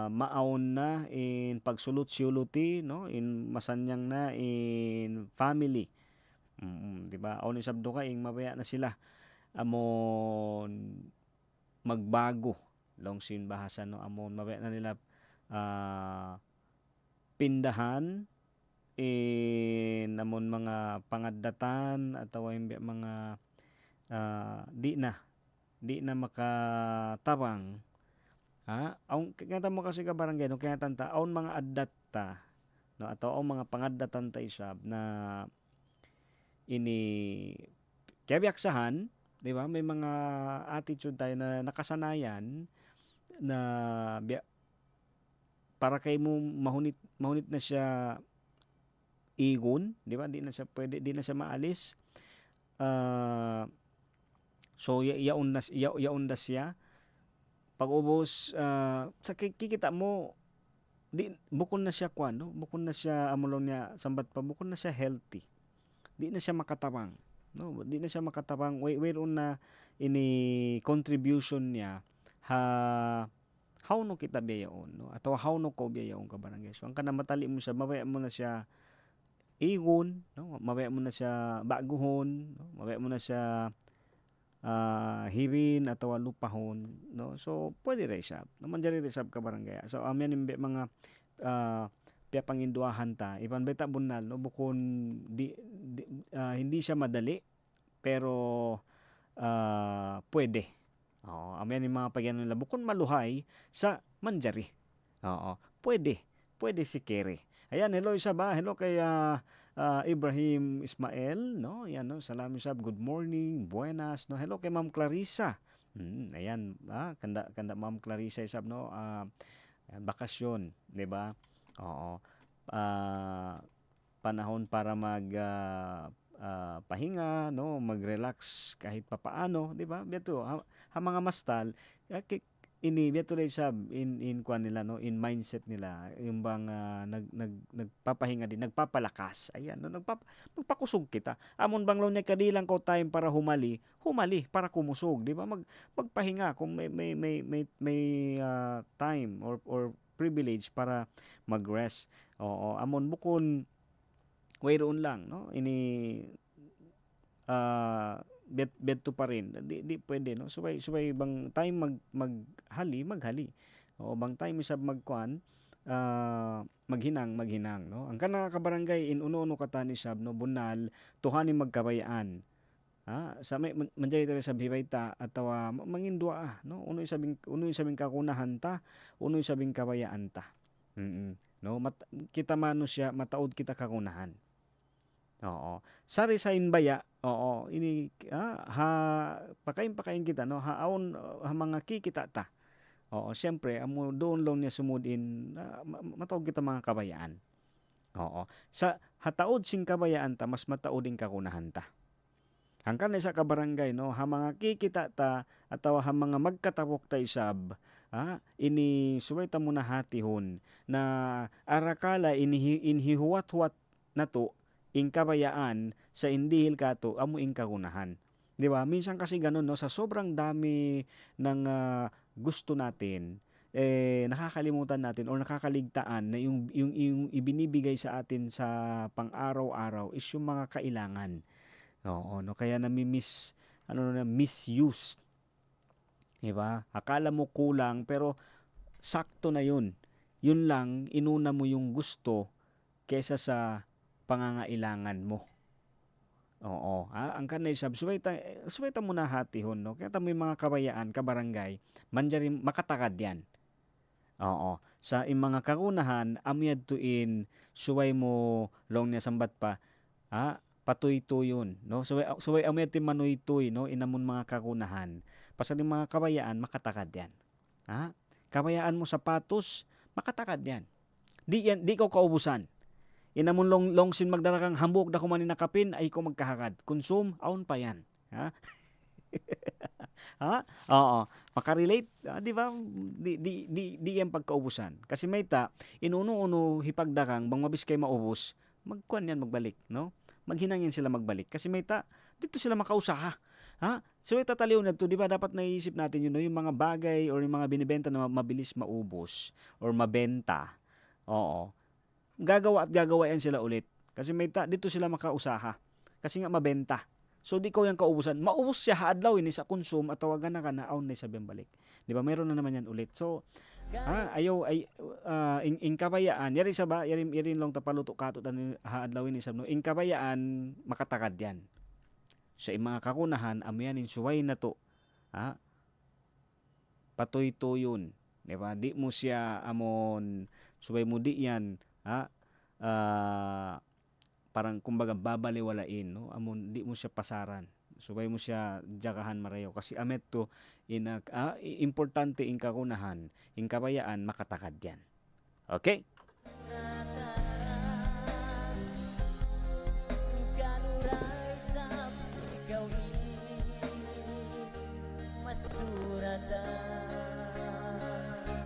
maaon na in pagsulut-suluti no in masanyang na in family di ba aw ni sab do kaing mabaya na sila amon magbago long sin bahasa no amon mabaya na nila pindahan namon mga pangadatan atau mga di na makatabang aun kaya mo kasi ka barangay no kaya tanta aun mga addatta no atau aun mga pangaddatan ta isab na ini kaya biaksahan, di ba? May mga attitude tayo na nakasanayan na para kay mo mahunit na siya igon, di ba? Di na siya pwede, di na siya maalis. So yaon na siya. Pag ubos sa kikita mo bukod na siya no? Bukod na siya amulong niya sambat pa bukod na siya healthy. Di na siya makatabang, no? Di na siya makatabang whereon na ini contribution niya how no kita biyaon no atau how no ko biyaon ka barangay so ang kana matali mo siya mabaya mo na siya igon no mabaya mo na siya baguhon no mabaya mo na siya hibin atau lupahon no so pwede ra isab naman diri isab ka barangay so amyan imbe mga pia panginduahan ta ipan beta bunal no bukon hindi siya madali pero pwede. Oo, amyan yung mga pagyan nila bukod maluhay sa manjari. Oo, pwede si Kere. Ayan, hello isa ba? Hello kay Ibrahim Ismael, no? Ayan, no? Salamat sab. Good morning. Buenas, no? Hello kay Ma'am Clarissa. Ayan, kanda Ma'am Clarissa isab no. Bakasyon, 'di ba? Oo. Panahon para pahinga no mag-relax kahit papaano di ba beto ha mga mastal ini beto rin sab in kwan nila no in mindset nila yung bang nagpapahinga din nagpapalakas ayan no magpakusog kita amon bang law niya kadilang ko time para humali para kumusog di ba magpahinga kung may time or privilege para mag-rest oo amon bukon wayroon lang no ini beto pa rin di pwede no subay bang time maghali o bang time isab magkuan maghinang no ang kana ka barangay in uno katan isab no bunal tuhani magkabayaan sa may manjay tara sa bibayta ataw mangindua no uno sabing kakunahan ta uno sabing kabayaan ta no kita mano siya mataod kita kakunahan. Oo. Sari sa inbaya, oo, ini pakain kita no, haon mga kikita ta. Oo, siyempre amo doon lang niya sumudin matawag kita mga kabayaan. Oo. Sa hataod sing kabayaan ta mas mataod ding kakunahan ta. Hangkan sa kabarangay no, ha mga kikita ta ataw ha mga magkatapok ta isab, ini suway ta muna hatihon na arakala inhihuwat-huwat nato ing kabayaan sa indihil kato amo ing kagunahan. Di ba? Minsan kasi ganun no sa sobrang dami ng gusto natin nakakalimutan natin or nakakaligtaan na yung ibinibigay sa atin sa pang-araw-araw is yung mga kailangan. Oo, no kaya misuse. Di ba? Akala mo kulang pero sakto na yun. Yun lang inuna mo yung gusto kaysa sa pangangailangan mo. Oo, ang kanay sab subay ta muna hatihon no. Kaya ta may mga kabayaan, kabarangay, manjari makatakad yan. Oo. Sa mga kakunahan, amyad tuin, suway mo long niya sambat pa, patuy-tuyon, no? Suway amyad ti manuy-tuy, no? Inamon mga kakunahan. Pasal yung mga kabayaan, makatakad yan. Kabayaan mo sapatos, makatakad yan. Di ko kaubusan. Inamon long sin magdarakang hambuk na kumanin na kapin, ay ko magkahakad. Konsum, aun pa yan. Oo, makarelate, di ba? Di yan pagkaubusan. Kasi may inuno-uno hipagdakang bang mabis kay maubos, magkuan yan magbalik, no? Maghinangin sila magbalik. Kasi may dito sila makausaha. So itataliw na to, di ba? Dapat naisip natin yun, no? Yung mga bagay or yung mga binibenta na mabilis maubos or mabenta. Oo. Gagawa yan sila ulit. Kasi may dito sila makausaha. Kasi nga mabenta. So di ko yan kaubusan. Maubos siya haadlaw ini sa konsum at tawagan na ka na aun na sabing balik. Di ba? Meron na naman yan ulit. So ayaw ay in kabayaan yari sa ba yarin long tapaluto kato tan haadlaw ini sabno. In kabayaan makatakad yan. Sa mga kakunahan amyanin suway na to. Patoy-toyon. Di ba? Di mo siya amon suway mo di yan. Parang kumbaga babaliwalain, no? Amon di mo siya pasaran. Subay mo siya jagahan marayo kasi amet to importante in kakunahan, in kabayaan makatakad yan. Okay?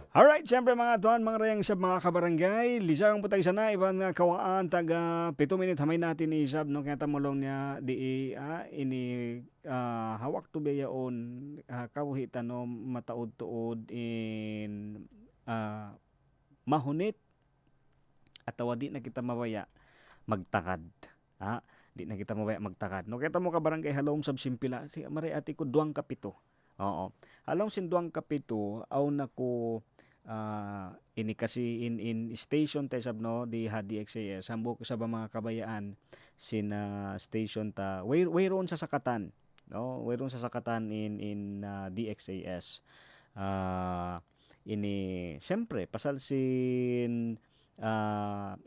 Alright, siyempre mga tuan, mga rayang isab, mga kabarangay, lisang putay sana, ibang kawaan, taga 7 minute hamay natin isab, no, kaya tamulong niya, hawak to beyaon, kawuhitan, no, mataod-tuod, in mahunit, at di na kita mawaya, magtakad, di na kita mawaya magtakad, no, kaya tamo kabarangay, halong sab simpila, si maray ati ko, 2:07, oo, halong sin 2:07, aw na ko, ini kasi in station tayo sab no di DXAS hambok sa mga kabayaan sin station ta wayron sa sakatan no wayron sa sakatan in DXAS ini syempre pasal sin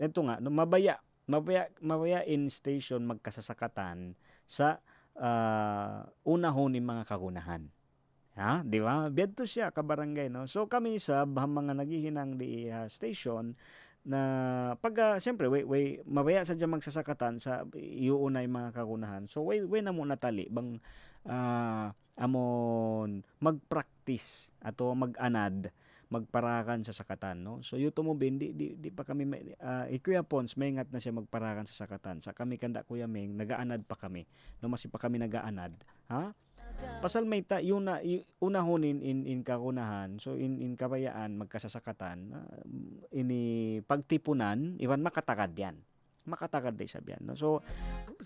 eto nga no, mabaya in station magkasasakatan sa unahon ni mga kagunahan. Di ba? Bedto siya kabarangay, no? So kami sa mga naghihinang di station na pag siyempre mabaya sa dyan magsasakatan sa iuunay mga kagunahan. So way na mo natali bang amon mag-practice ato mag-anad magparakan sa sakatan, no? So yuto mo bin di pa kami Kuya Pons may ingat na siya magparakan sa sakatan. Sa kami kanda Kuya Meng nagaanad pa kami. No masi pa kami nagaanad. Pasal may unahonin in kakunahan, so in kabayaan magkasasakatan, ini pagtipunan iwan makatakad yan day sabyan, no? So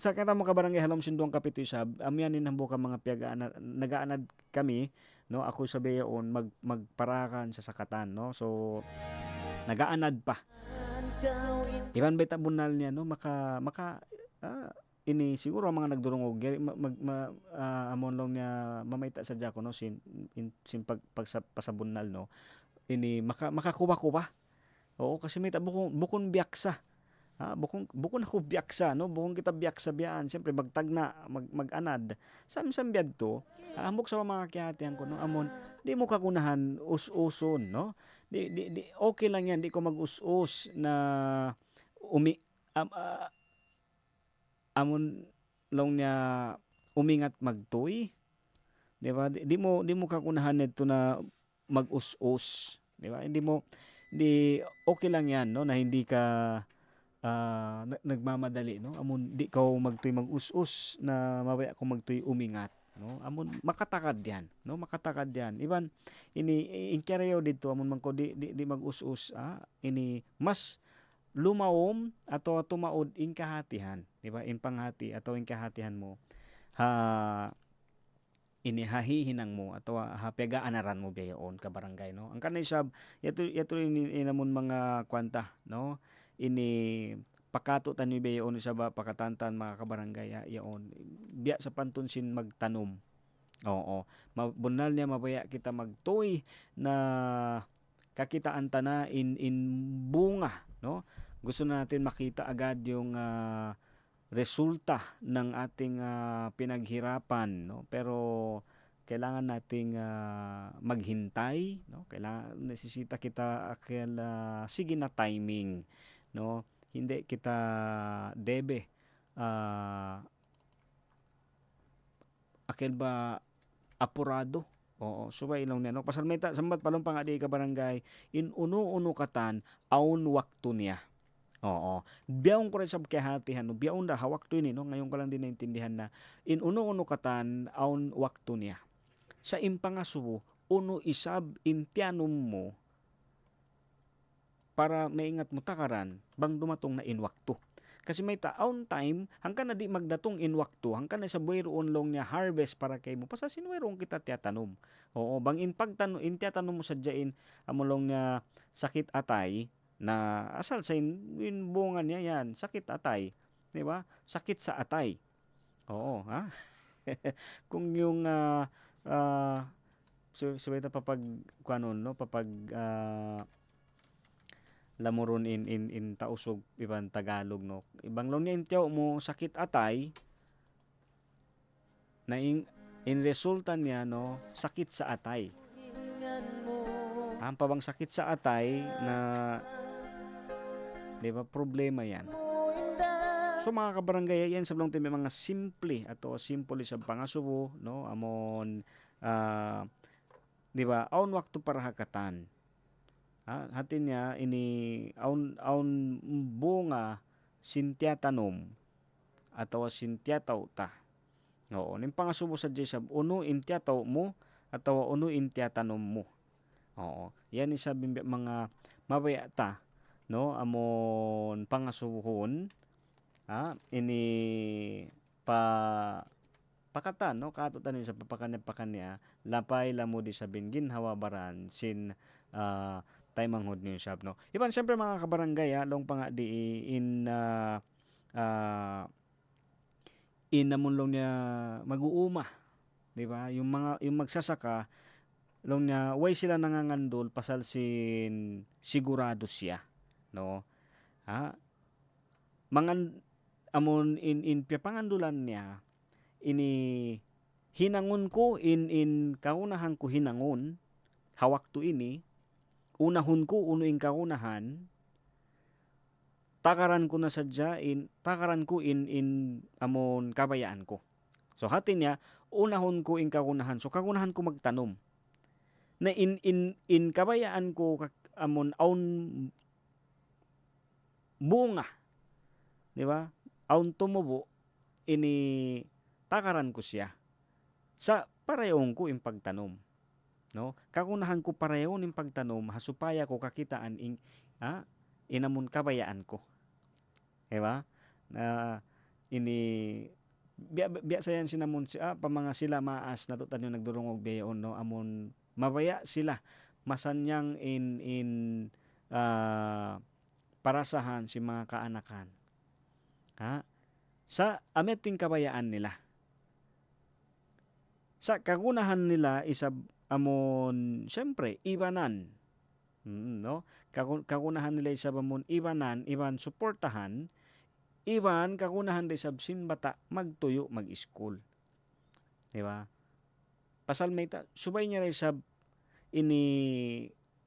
sa kata mo kabarangay halom sinduang kapito sab amyanin hambo ka mga piyagaan nagaanad kami, no? Ako sa beyaon magparakan sa sakatan, no? So nagaanad pa iwan beta bunal niya, no? Maka ini siguro ang mga nagdurungog amon long niya mamayta sa jako, no, sin pasabunnal, no, ini makakuba-kuba. Oo, kasi may bukon biyaksa. Bukon ako biyaksa, no, bukon kita biyaksa biyaan, siyempre magtagna mag-anad sam biyad to amok sa mga kihatian ko, no, amon di mo kakunahan us-uson, no, di okay lang yan, di ko mag-us-us na amon long niya umingat magtoy, di ba? Di mo kakunahan nito na mag-us-us, di ba? Di okay lang yan, no, na hindi ka nagmamadali, no? Amon di ka magtoy mag-us-us na mabaya ko magtoy umingat, no? Amon makatakad yan, no? Makatakad yan. Iban ini inkarayo dito amon man ko di mag-us-us, ini mas lumawom ato tumaod in kahatihan, di ba? In panghati ato in kahatihan mo inihahihinang mo ato hapiagaanaran mo beyon ka barangay, no? Ang kanay sab yato inamon mga kwanta, no? Ini pakato tani beyon sa ba pakatantan mga kabarangay yaon biya sa pantunsin magtanom. Oo, mabunal niya mabaya kita magtoy na kakitaan ta na in bunga, no? Gusto natin makita agad yung resulta ng ating pinaghirapan, no? Pero kailangan nating maghintay, no? Kailangan nesesita kita akel sige na timing, no? Hindi kita debe akel ba apurado. Oo, subay lang niya, no? Pasal may sambat palong pangadi ka barangay, in uno katan aun waktu niya. Oo. Biyaong ko rin sa kahatihan, no? Biyaong da hawak to ini, no? Ngayon ko lang din naintindihan na in uno katan aun waktu niya. Sa impangasubo, uno isab intianum mo para maingat mo takaran bang dumatong na in waktu. Kasi may taon time, hangkan na di magdatong in waktu, hangkan na sa buwiro long niya harvest para kay mo. Pasa sinuwerong kita tiyatanong. Oo, bang in pagtanong, in tiyatanong mo sadyain, amulong niya sakit atay, na asal sa in bunga niya yan, sakit atay. Di ba? Sakit sa atay. Oo, ha? Kung yung subay ta papag kuanon, no, papag lamuron in tausog ibang Tagalog, no. Ibang long niya mo sakit atay na in resulta niya, no, sakit sa atay. Ang pabang sakit sa atay na, di ba, problema yan. So mga kabarangay, yan sablong tayo mga simple ato simple sa pangasubo, no, amon di ba, aun waktu para hakatan. Hatin niya ini aun bunga sintiya tanom atawa sintiya taw ta. Oo, ning pangasubo sa sab uno intiya taw mo atawa uno intiya tanom mo. Oo, yan isabi mga mabaya ta, no, amon pangasubuhon ini pakatan, no, kato tanin sa papakan niya lapay lamo di sabin ginhawabaran sin tay manghod niyo sab, no. Iban siyempre mga kabarangay, long pa nga di in namunlong niya mag-uuma, di ba? Yung magsasaka long niya way sila nangangandol pasal sin sigurado siya, no. Amon in pipangandulan niya ini hinangon ko in kaunahan ko hinangon hawak to ini unahon ko uno in kaunahan takaran ko na sadya takaran ko in amon kabayaan ko. So hatin niya unahon ko in kaunahan, so kaunahan ko magtanom na in kabayaan ko amon aun bunga, di ba, aun tumubo ini takaran ko siya sa parehong ko in pagtanom, no. Kakunahan ko pareho ning pagtanom hasupaya ko kakitaan inamon kabayaan ko, di ba, na ini biya sayan sinamon pamanga sila maas natutan yung nagdurungog beyon, no, amon mabaya sila masanyang in parasahan si mga kaanakan sa ameting kabayaan nila. Sa kagunahan nila isa amon syempre ibanan, no, kagunahan nila isa amon ibanan, iban suportahan, iban kagunahan nila sabsin bata magtuyo mag-school, di ba? Pasal may subay niya rin sab ini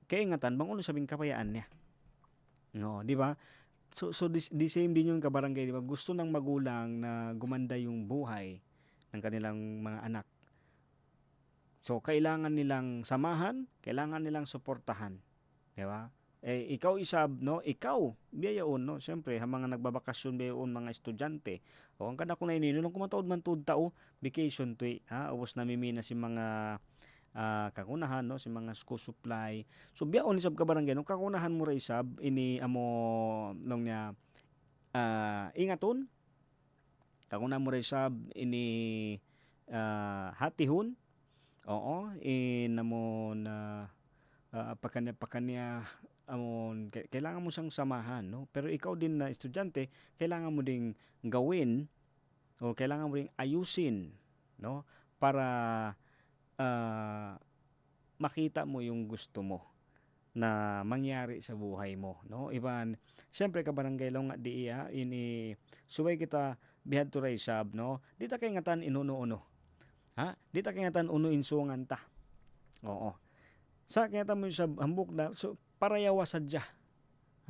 kaingatan bang ulo sabing kabayaan niya, no, di ba? So the same din yung kabarangay, di ba? Gusto ng magulang na gumanda yung buhay ng kanilang mga anak. So kailangan nilang samahan, kailangan nilang suportahan, di ba? Ikaw isab, no, ikaw biyaon, no, syempre ha mga nagbabakasyon biyaon mga estudyante. O ang kada ko na inino nung kumataod man tud tao vacation to ubos na mimina si mga kakunahan, no, si mga school supply. So biyaon isab ka barangay no kakunahan mo ra isab ini amo nung niya ingaton. Kakunahan mo ra isab ini hatihon. Oo, namon pakanya amon kailangan mo siyang samahan, no. Pero ikaw din na estudyante, kailangan mo ding gawin o kailangan mo ding ayusin, no, para makita mo yung gusto mo, na mangyari sa buhay mo, no? Iban, syempre ka barangay long nga di ini suway kita bihad to sab, no? Di ta kay ngatan inuno-uno. Ha? Di ta kay ngatan uno insungan ta. Oo. Sa kaya ta mo sa hambuk na so parayawa sadya.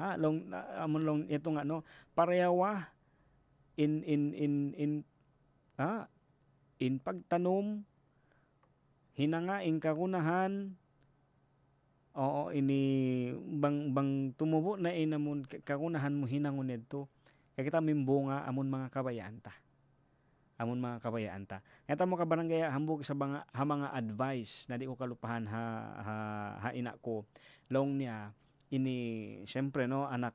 Ha? Long amon long ito nga no, parayawa in pagtanom hinanga in kakunahan. Oo, ini bang tumubo na inamon kakunahan mo hinangon nito. Kaya kita mimbunga amon mga kabayaan ta. Amon mga kabayaan ta. Kaya mo ka barangay hambog sa mga advice na di ko kalupahan ha ina ko. Long niya ini syempre no anak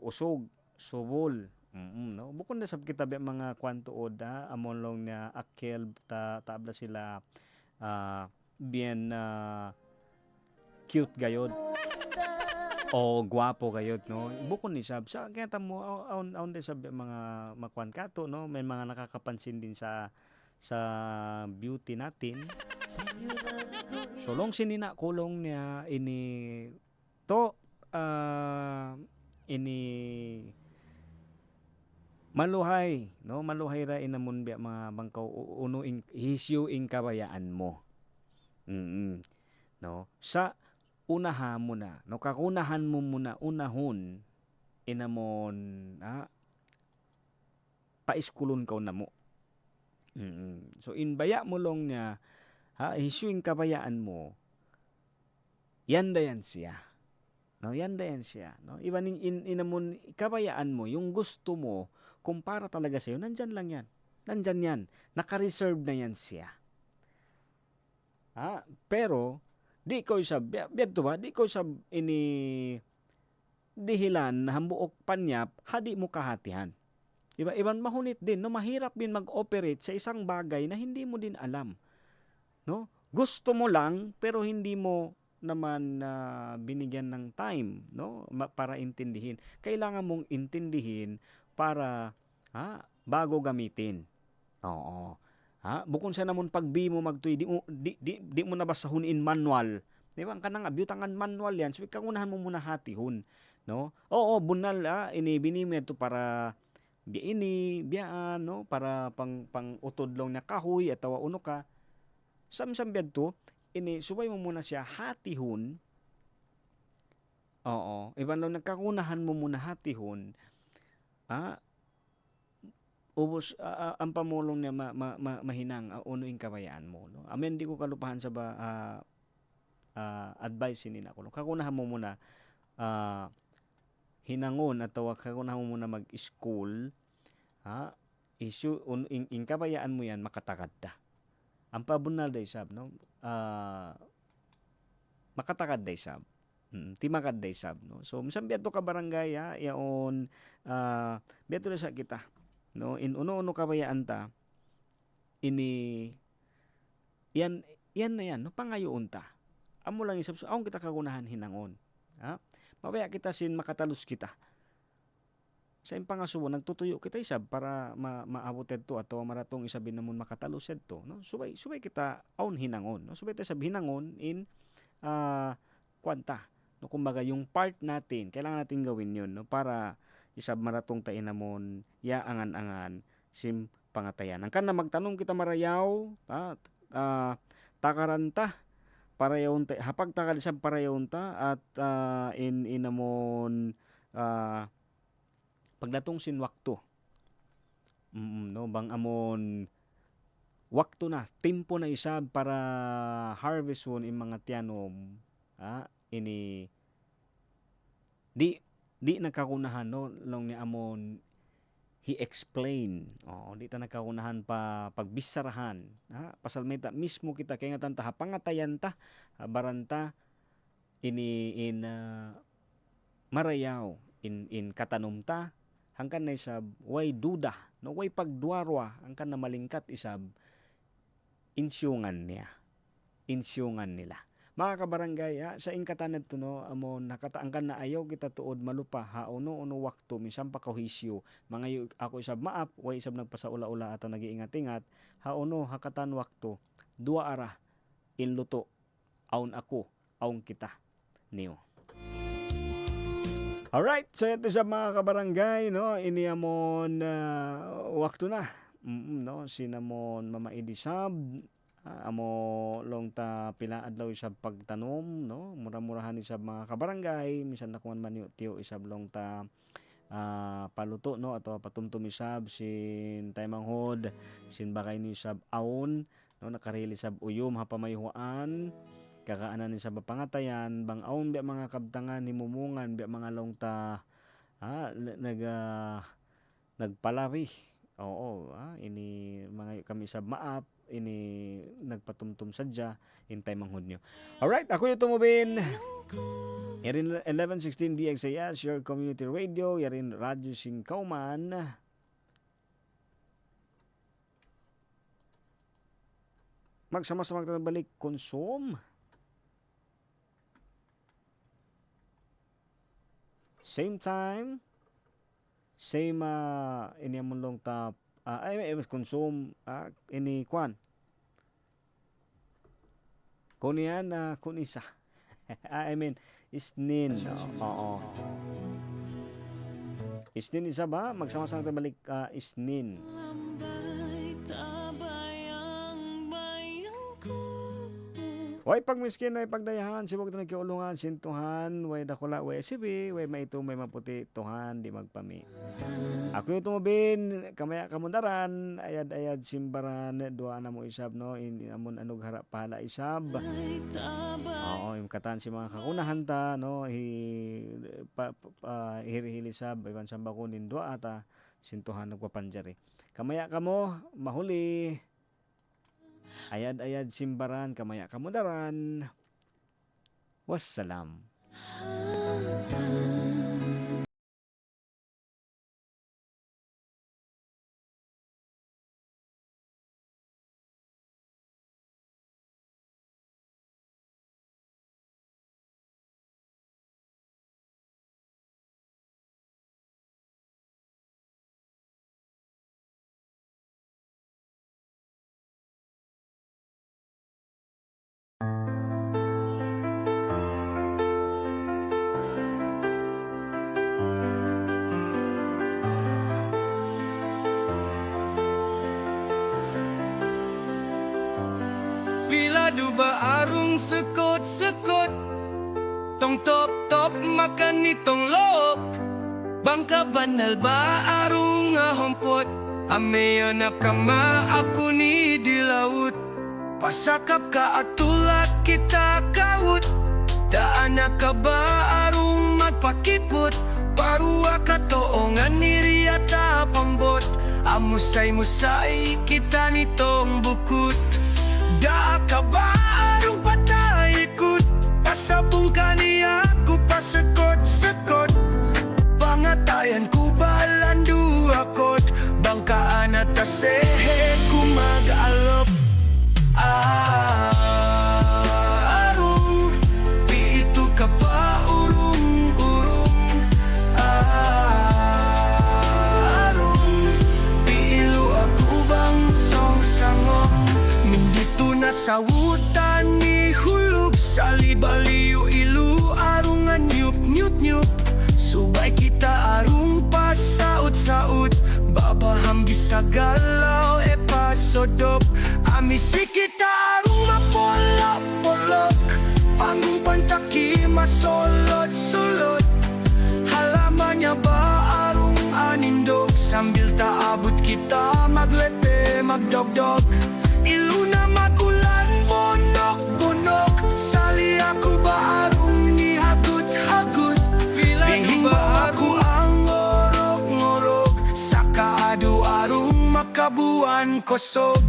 usog, subol. No bukod na sab kita mga kwantuod amon long niya akel tabla sila bien cute gayod o gwapo gayod no bukod ni sab sa kaya mo aon din sab mga makwan kato no may mga nakakapansin din sa beauty natin so long sinina kulong niya ini to ini maluhay no maluhay ra inamon biya mga bangkaw uno hisyu ing kabayaan mo no sa unahan mo na no kakunahan mo muna unahon inamon paiskulon ka na mo so inbaya mo long niya hisyuing kabayaan mo yan siya no iban inamon kabayaan mo yung gusto mo kung para talaga sa'yo nandyan yan naka-reserve na yan siya pero di ko sab biadto ba di ko sab ini dihilan hambuok panyap hadi mo kahatihan. Iban mahunit din no mahirap din mag-operate sa isang bagay na hindi mo din alam. No? Gusto mo lang pero hindi mo naman binigyan ng time no para intindihin. Kailangan mong intindihin para bago gamitin. Oo. Bukod sa namon pagbi mo magtuy di mo nabasahon in manual. Di ba? Ang kanang abyutangan manual yan. So kakunahan mo muna hatihon, no? Oo, bunal ini binimi to para biyaan, no? Para pang utodlong na kahoy at tawa uno ka. Samsam to ini subay mo muna siya hatihon. Oo, iban lang nagkakunahan mo muna hatihon. Ubos ang pamulong niya mahinang uno ing kabayaan mo no amen di ko kalupahan sa advice nila ko no kakunahan mo muna hinangon at kakunahan mo muna mag-school issue ing kabayaan mo yan makatakad ta ang pabunal day sab no makatakad day sab timakad day sab no so misam biadto ka barangay yaon biadto sa kita no in uno kabayaan ta ini yan na yan no pangayoon ta amo lang isab aong kita kagunahan hinangon mabaya kita sin makatalos kita sa impangasubo nagtutuyo kita isab para maabot to ato maratong isabin namon makatalos to no subay kita aon hinangon no subay ta sab hinangon in kwanta no kumbaga yung part natin kailangan natin gawin yun no para isab maratong tain namon ya angan-angan sim pangatayan. Ang kana magtanong kita marayaw takaranta parayaw ta hapag takal isab parayaw ta at inamon pagdatong sin wakto. No bang amon wakto na tempo na isab para harvest won in mga tiyanom ini di nagkakunahan no long ni amon he explain di ta nagkakunahan pa pagbisarahan pasalmeta mismo kita kay nga tanta pangatayan ta baranta ini in marayaw in katanom ta hangkan na isab way duda no way pagduarwa hangkan na malingkat isab insyungan nila mga kabarangay sa ingkatanan to no amon nakataangkan na ayaw kita tuod malupa uno wakto minsan pa kahisyo mga ako isab maap way isab nagpasaula-ula at nagiingat-ingat uno hakatan wakto dua ara inluto aun ako aun kita niyo. Alright, so ito sa mga kabarangay, no, iniamon wakto na. No, sinamon mamaidisab, amo long ta pila adlaw isab pagtanom, no, mura-murahan isab mga kabarangay, minsan nakuan man tiyo isab long ta paluto, no, ato patumtum isab sin taymanghod, sin bakay ni isab aon, no, nakarili isab uyom hapamayhuan, kakaanan ni sa pangatayan bang aon biya mga kabtangan himumungan biya mga longta nagpalawi. Oo, ini mga kami sa maap ini nagpatumtum sadya hintay manghud nyo. Alright, ako yung tumubin. Yarin 1116 DXAS, your community radio. Yarin Radyo Singkauman. Magsama-sama kita balik konsum. Same time, same ini amon long tap consume ini kwan. Kunian kun isa. I mean isnin. Oo. Isnin isa ba? Magsama-sama tayo balik isnin. Way pagmiskin, way pagdayahan, sibog ito nagkiulungan, sintuhan, way dakula, way sibi, way maito, may maputi, tuhan, di magpami. Ako yung tumubin, kamaya kamundaran, ayad-ayad simbaran, dua na mo isab, no, amon anog harap pahala isab. Oo, yung katan si mga kakunahan ta, no, hirihilisab, iban samba kunin, dua ata, sintuhan, nagpapanjari. Kamaya kamo, mahuli, ayad-ayad simbaran, kamaya kamudaran. Wassalam. Pila duba arung sekot-sekot, tong top-top makan nitong lok. Bangka banal ba arung ngahompot, ameyo nakama ako ni di laut. Pasakap ka atulat kita kawut, daan ka ba arung magpakipot. Parua ka toongan ni riyata pambot, amusay-musay kita nitong bukut. Da ka ba arong patayikot, pasabong ka niya ko pasekot-sekot. Pangatayan ko balandu akot, bangkaan at tasehe ko mag-alop. Arong, piito ka ba urong-urong. Arong, piilo ako bang song-sangong. Nindito na sa wutan ni hulog, sa libaliw ilu arungan nyup-nyup-nyup. Subay kita arung pasaot-saot, babaham bisa galaw e pasodop. Amisi kita arung mapolok-polok, panggung pantaki masolot-solot. Halamannya ba arung anindog, sambil taabot kita maglete magdog-dog. Iluna magulan bonok-bonok, sali ako ba arung ni hagut-hagut. Bihing ba ako ang ngorok-ngorok, sa kaado arung makabuan kosog.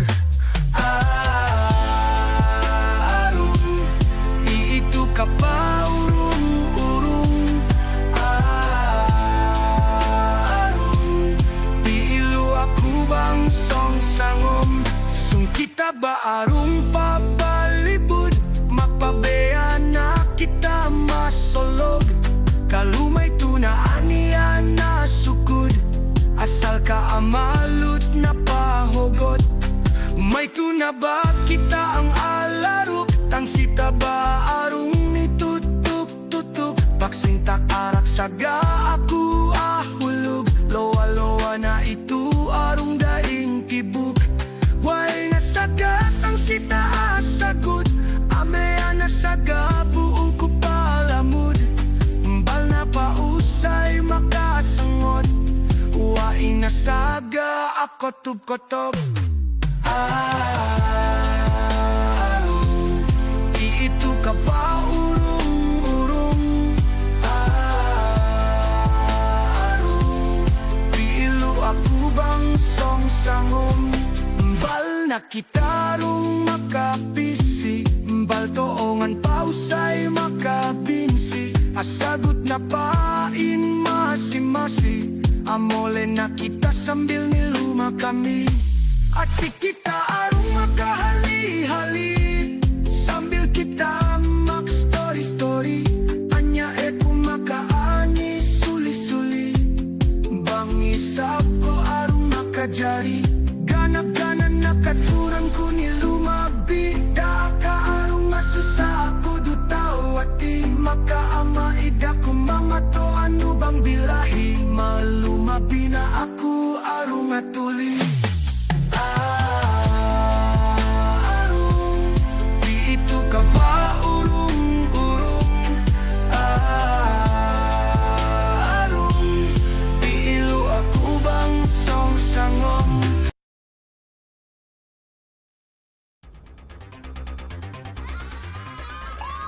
Arung, iito ka pa urong-urong. Arung, piilo ako bang song-sangom. Kita ba arung papalibod, magpabea na kita masolog. Kalumay tunaan niya na sukod, asal ka amalut na pahugot. May tuna ba kita ang alarok, tang sita ba arung nitutuk-tuk. sintak arak saga aku ahulog lowa-lowa na ito arong daing tibuk way nasagat ang sita asagot amea nasaga buong kupalamud mbal na pausay makasangot way nasaga ako tub-kotob Iitu ka pa urong-urong Piilo ako bang song-sangom Mbal na kitarong makapisi Mbal toongan pausay makabinsi Asagot na pain masi-masi Amole na kita sambil niluma kami At di kita arong makahali-hali Sambil kita mag-story-story Anya kung makaani suli-suli Bangisap ko arong makajari Gana-gana nakaturan ko nilumabi Da ka arong masusa ako dutaw At di makaamaida ko mga to ano bang bilahi Malumabi na ako arong atuli ka ba urong-urong Piilo ako bang song-sangom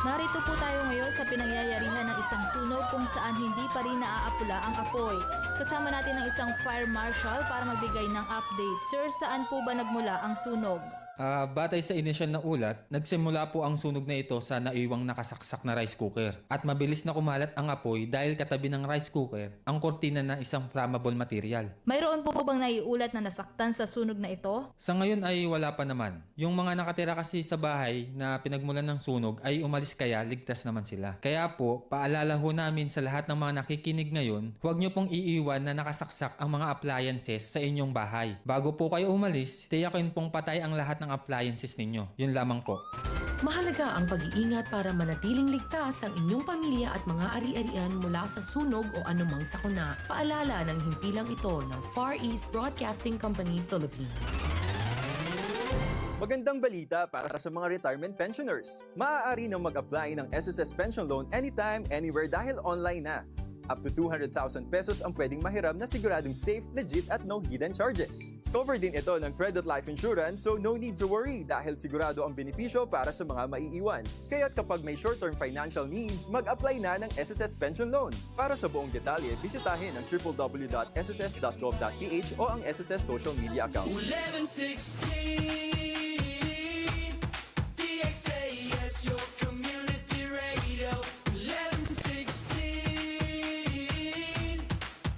Narito po tayo ngayon sa pinangyayarihan ng isang sunog kung saan hindi pa rin naaapula ang apoy. Kasama natin ang isang fire marshal para magbigay ng update. Sir, saan po ba nagmula ang sunog? Batay sa inisyal na ulat, nagsimula po ang sunog na ito sa naiwang nakasaksak na rice cooker at mabilis na kumalat ang apoy dahil katabi ng rice cooker ang kortina na isang flammable material. Mayroon po bang naiulat na nasaktan sa sunog na ito? Sa ngayon ay wala pa naman. Yung mga nakatira kasi sa bahay na pinagmulan ng sunog ay umalis kaya ligtas naman sila. Kaya po, paalala ho namin sa lahat ng mga nakikinig ngayon, huwag nyo pong iiwan na nakasaksak ang mga appliances sa inyong bahay. Bago po kayo umalis, tiyakin pong patay ang lahat ng appliances ninyo. Yun lamang po. Mahalaga ang pag-iingat para manatiling ligtas ang inyong pamilya at mga ari-arian mula sa sunog o anumang sakuna. Paalala ng himpilang ito ng Far East Broadcasting Company, Philippines. Magandang balita para sa mga retirement pensioners. Maaari nang mag-apply ng SSS Pension Loan anytime, anywhere dahil online na. Up to 200,000 pesos ang pwedeng mahiram na siguradong safe, legit at no hidden charges. Cover din ito ng Credit Life Insurance so no need to worry dahil sigurado ang benepisyo para sa mga maiiwan. Kaya't kapag may short-term financial needs, mag-apply na ng SSS Pension Loan. Para sa buong detalye, bisitahin ang www.sss.gov.ph o ang SSS social media account. 1116 DXAS, your community radio. 1116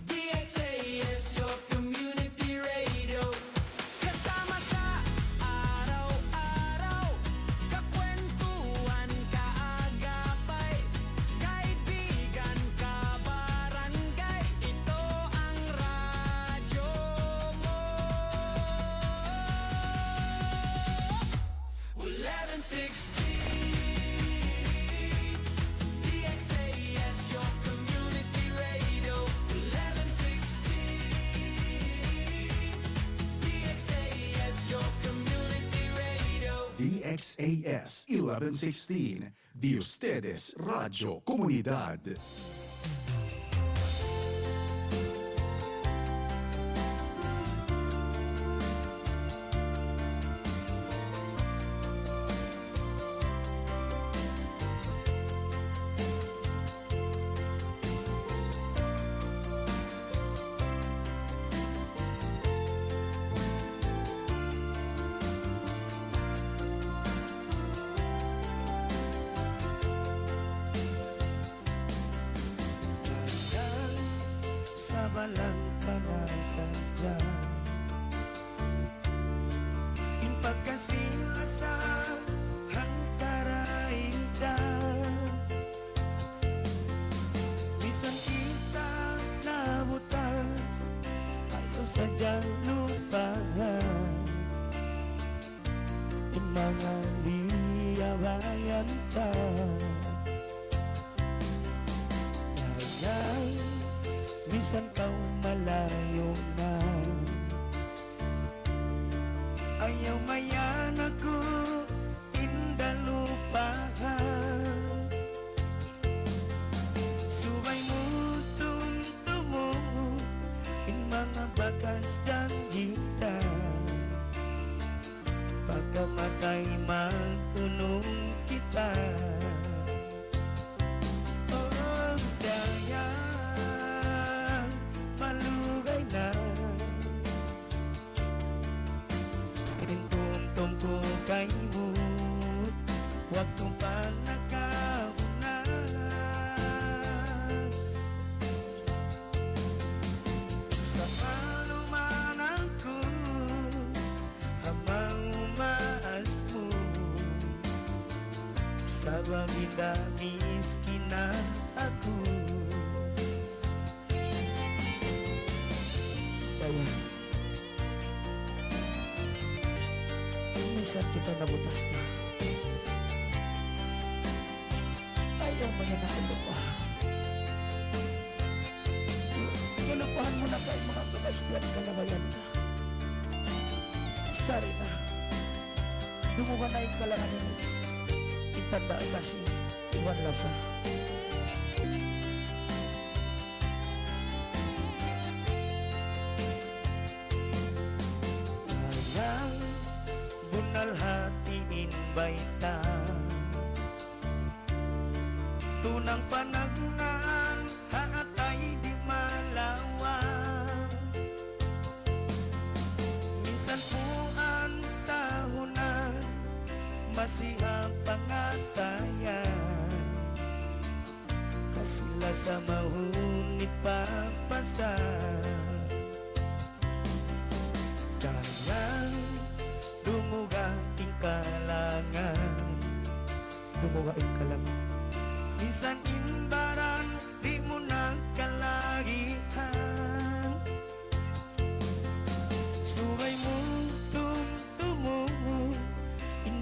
DXAS, your community radio. Kasama sa araw-araw, kakwentuhan, kaagapay, kaibigan, kabarangay, ito ang radyo mo. 1116 DXAS, your community radio. 1116 DXAS, your community radio. DXAS 1116, de ustedes Radio Comunidad. Sa balang panasadya in pagkasila sa hangkaraingda bisan kita nabutas ayo sadyang lupahan in mga liyabayan ta minsan kau malayo na. Ayaw mayan ako indalupahan. Subay mo tumtumo in mga bakas janggita. Pagkamatay magtunong kita. Oh, daya malugay na. Tumtum ko kay mo, huwag kong panakauna. Sa palumanan ko, habang umaas mo, sa bamidamis kina ako. Kaya minsan kita nabutas na. Ayaw mo na nakalupahan. Nalupahan mo na kay mga kalasbian kalabayan na. Sari na. Dumuga na yung kalangan mo. Itandaan kasi iwan lasa. Ayang bunalhatiin baita. Tunang panagnan haatay di malawan. Minsan po ang tahunan masihang pangatayan. Kasila sa mahunit papasa. Kayang dumuga ing kalangan. Dumuga ing kalangan. Minsan imbaran di mo nakalagihan. Subay mo tumtumo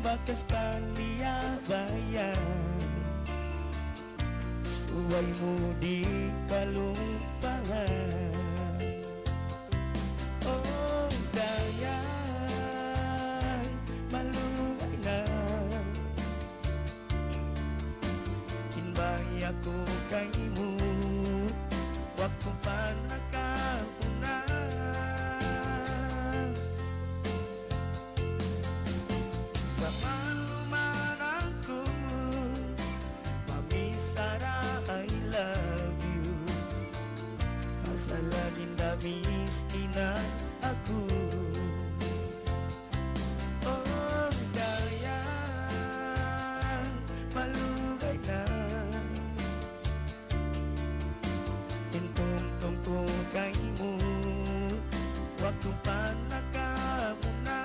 bakas kaliyabayan. Suway mo di kalupahan. Oh, dayan malugay na. Inbay ako kay mo, wag kong panakauna. Sa palumanan ko, Mami Sara, I love you. Asalanin damis ina ako. Oh, dayan malugay na. Intong-tong ko kay mo, wag kong panakauna.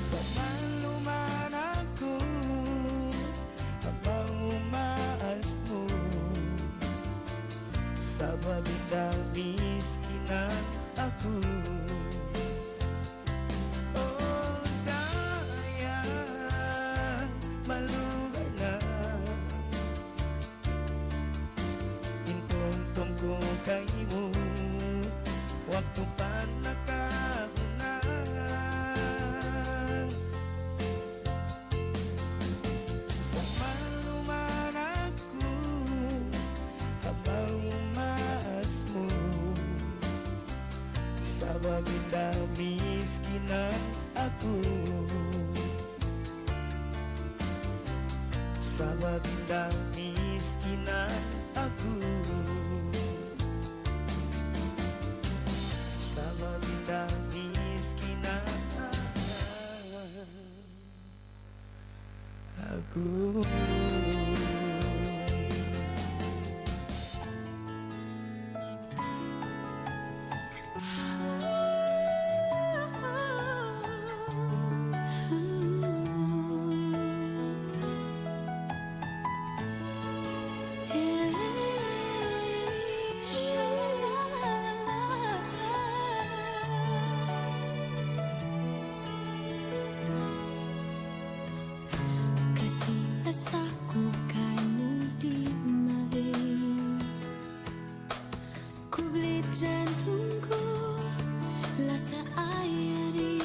Sa palumanan ko, habang umaas mo, sa babitamis kinan ako. Oh, dayan malugay na. Intong-tong ko kay mo, wag kong panakauna. Sa palumanan ko, habang umaas mo, sa babitamis kinan ako. Sa babitamis kinan ako. Sa babitamis kinan ako. Kasi asa ko kay mo jantungku lasa ayari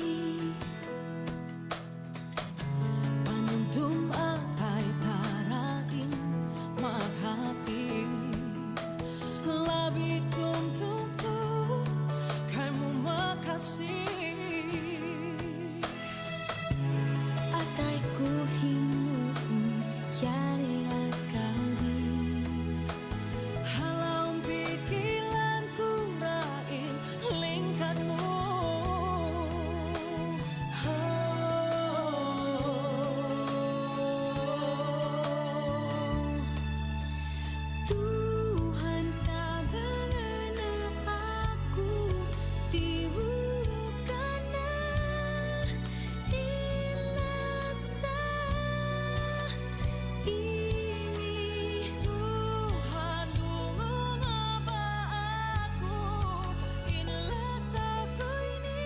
Panuntum ay tarain maghati Labi tumtumku kay mo makasih Atay ko hinuun yari rakali Halaung pikilan ko rain lingkad mo Tuhan tabangan na ako di bukan na ilasa ini Tuhan dungo nga ba ako inilasa ko ini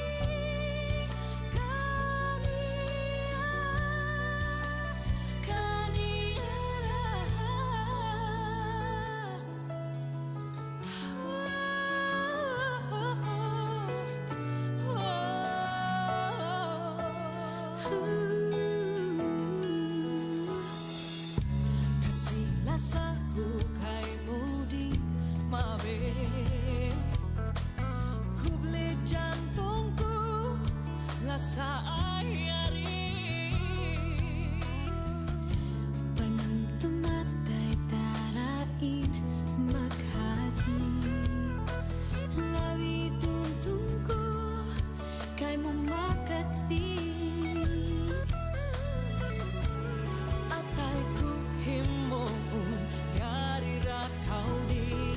Lasa ko kay mudi mabe Kubli jantungku lasa ayari Panuntum matay tarain maghati Labi tumtumku kay mo makasih Atay ko himoon yari rakaw di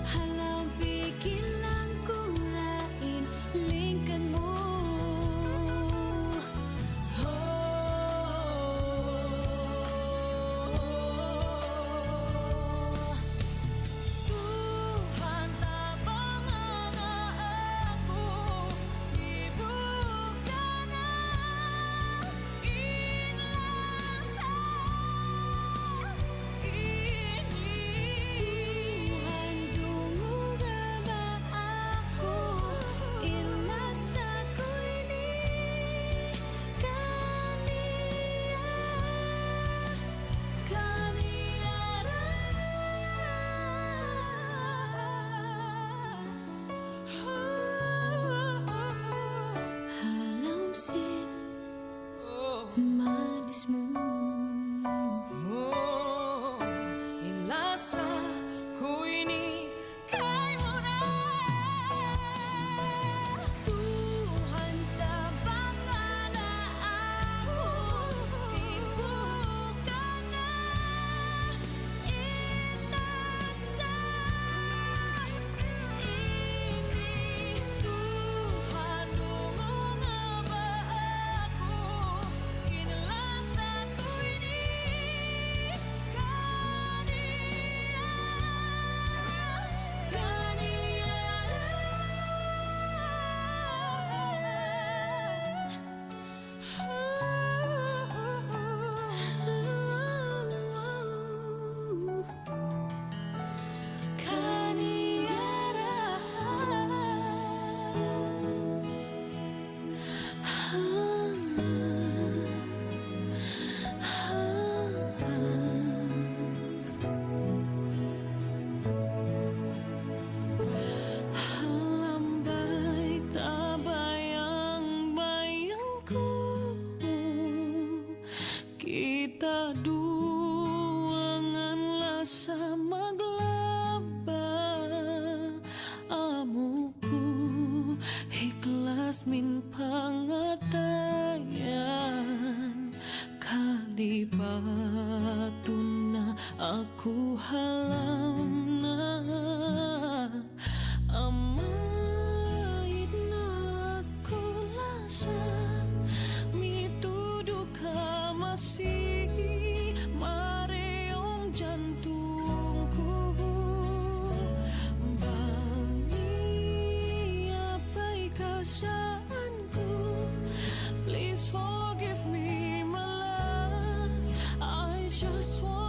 Halang pikilang ko rain lingkan mo Tuhan tabangan ako di bukan na inlasa Tuhan dungo nga ba ako inlasa ko ini Halam sin manis mo Inlasa ko ini kay mo na Tuhan tabangan na ako di bukan na inlasa ini Tuhan dungo nga ba ako inlasa ko ini Halambay tabayang bayangku Kita duangan lasa maglaba Amuku ikhlas min pangatayan Kalipatun na aku halam na Amait na ako lasa Mitudo ka masih Mareong jantungku Bangi apa'y kasaanku Please forgive me my love I just want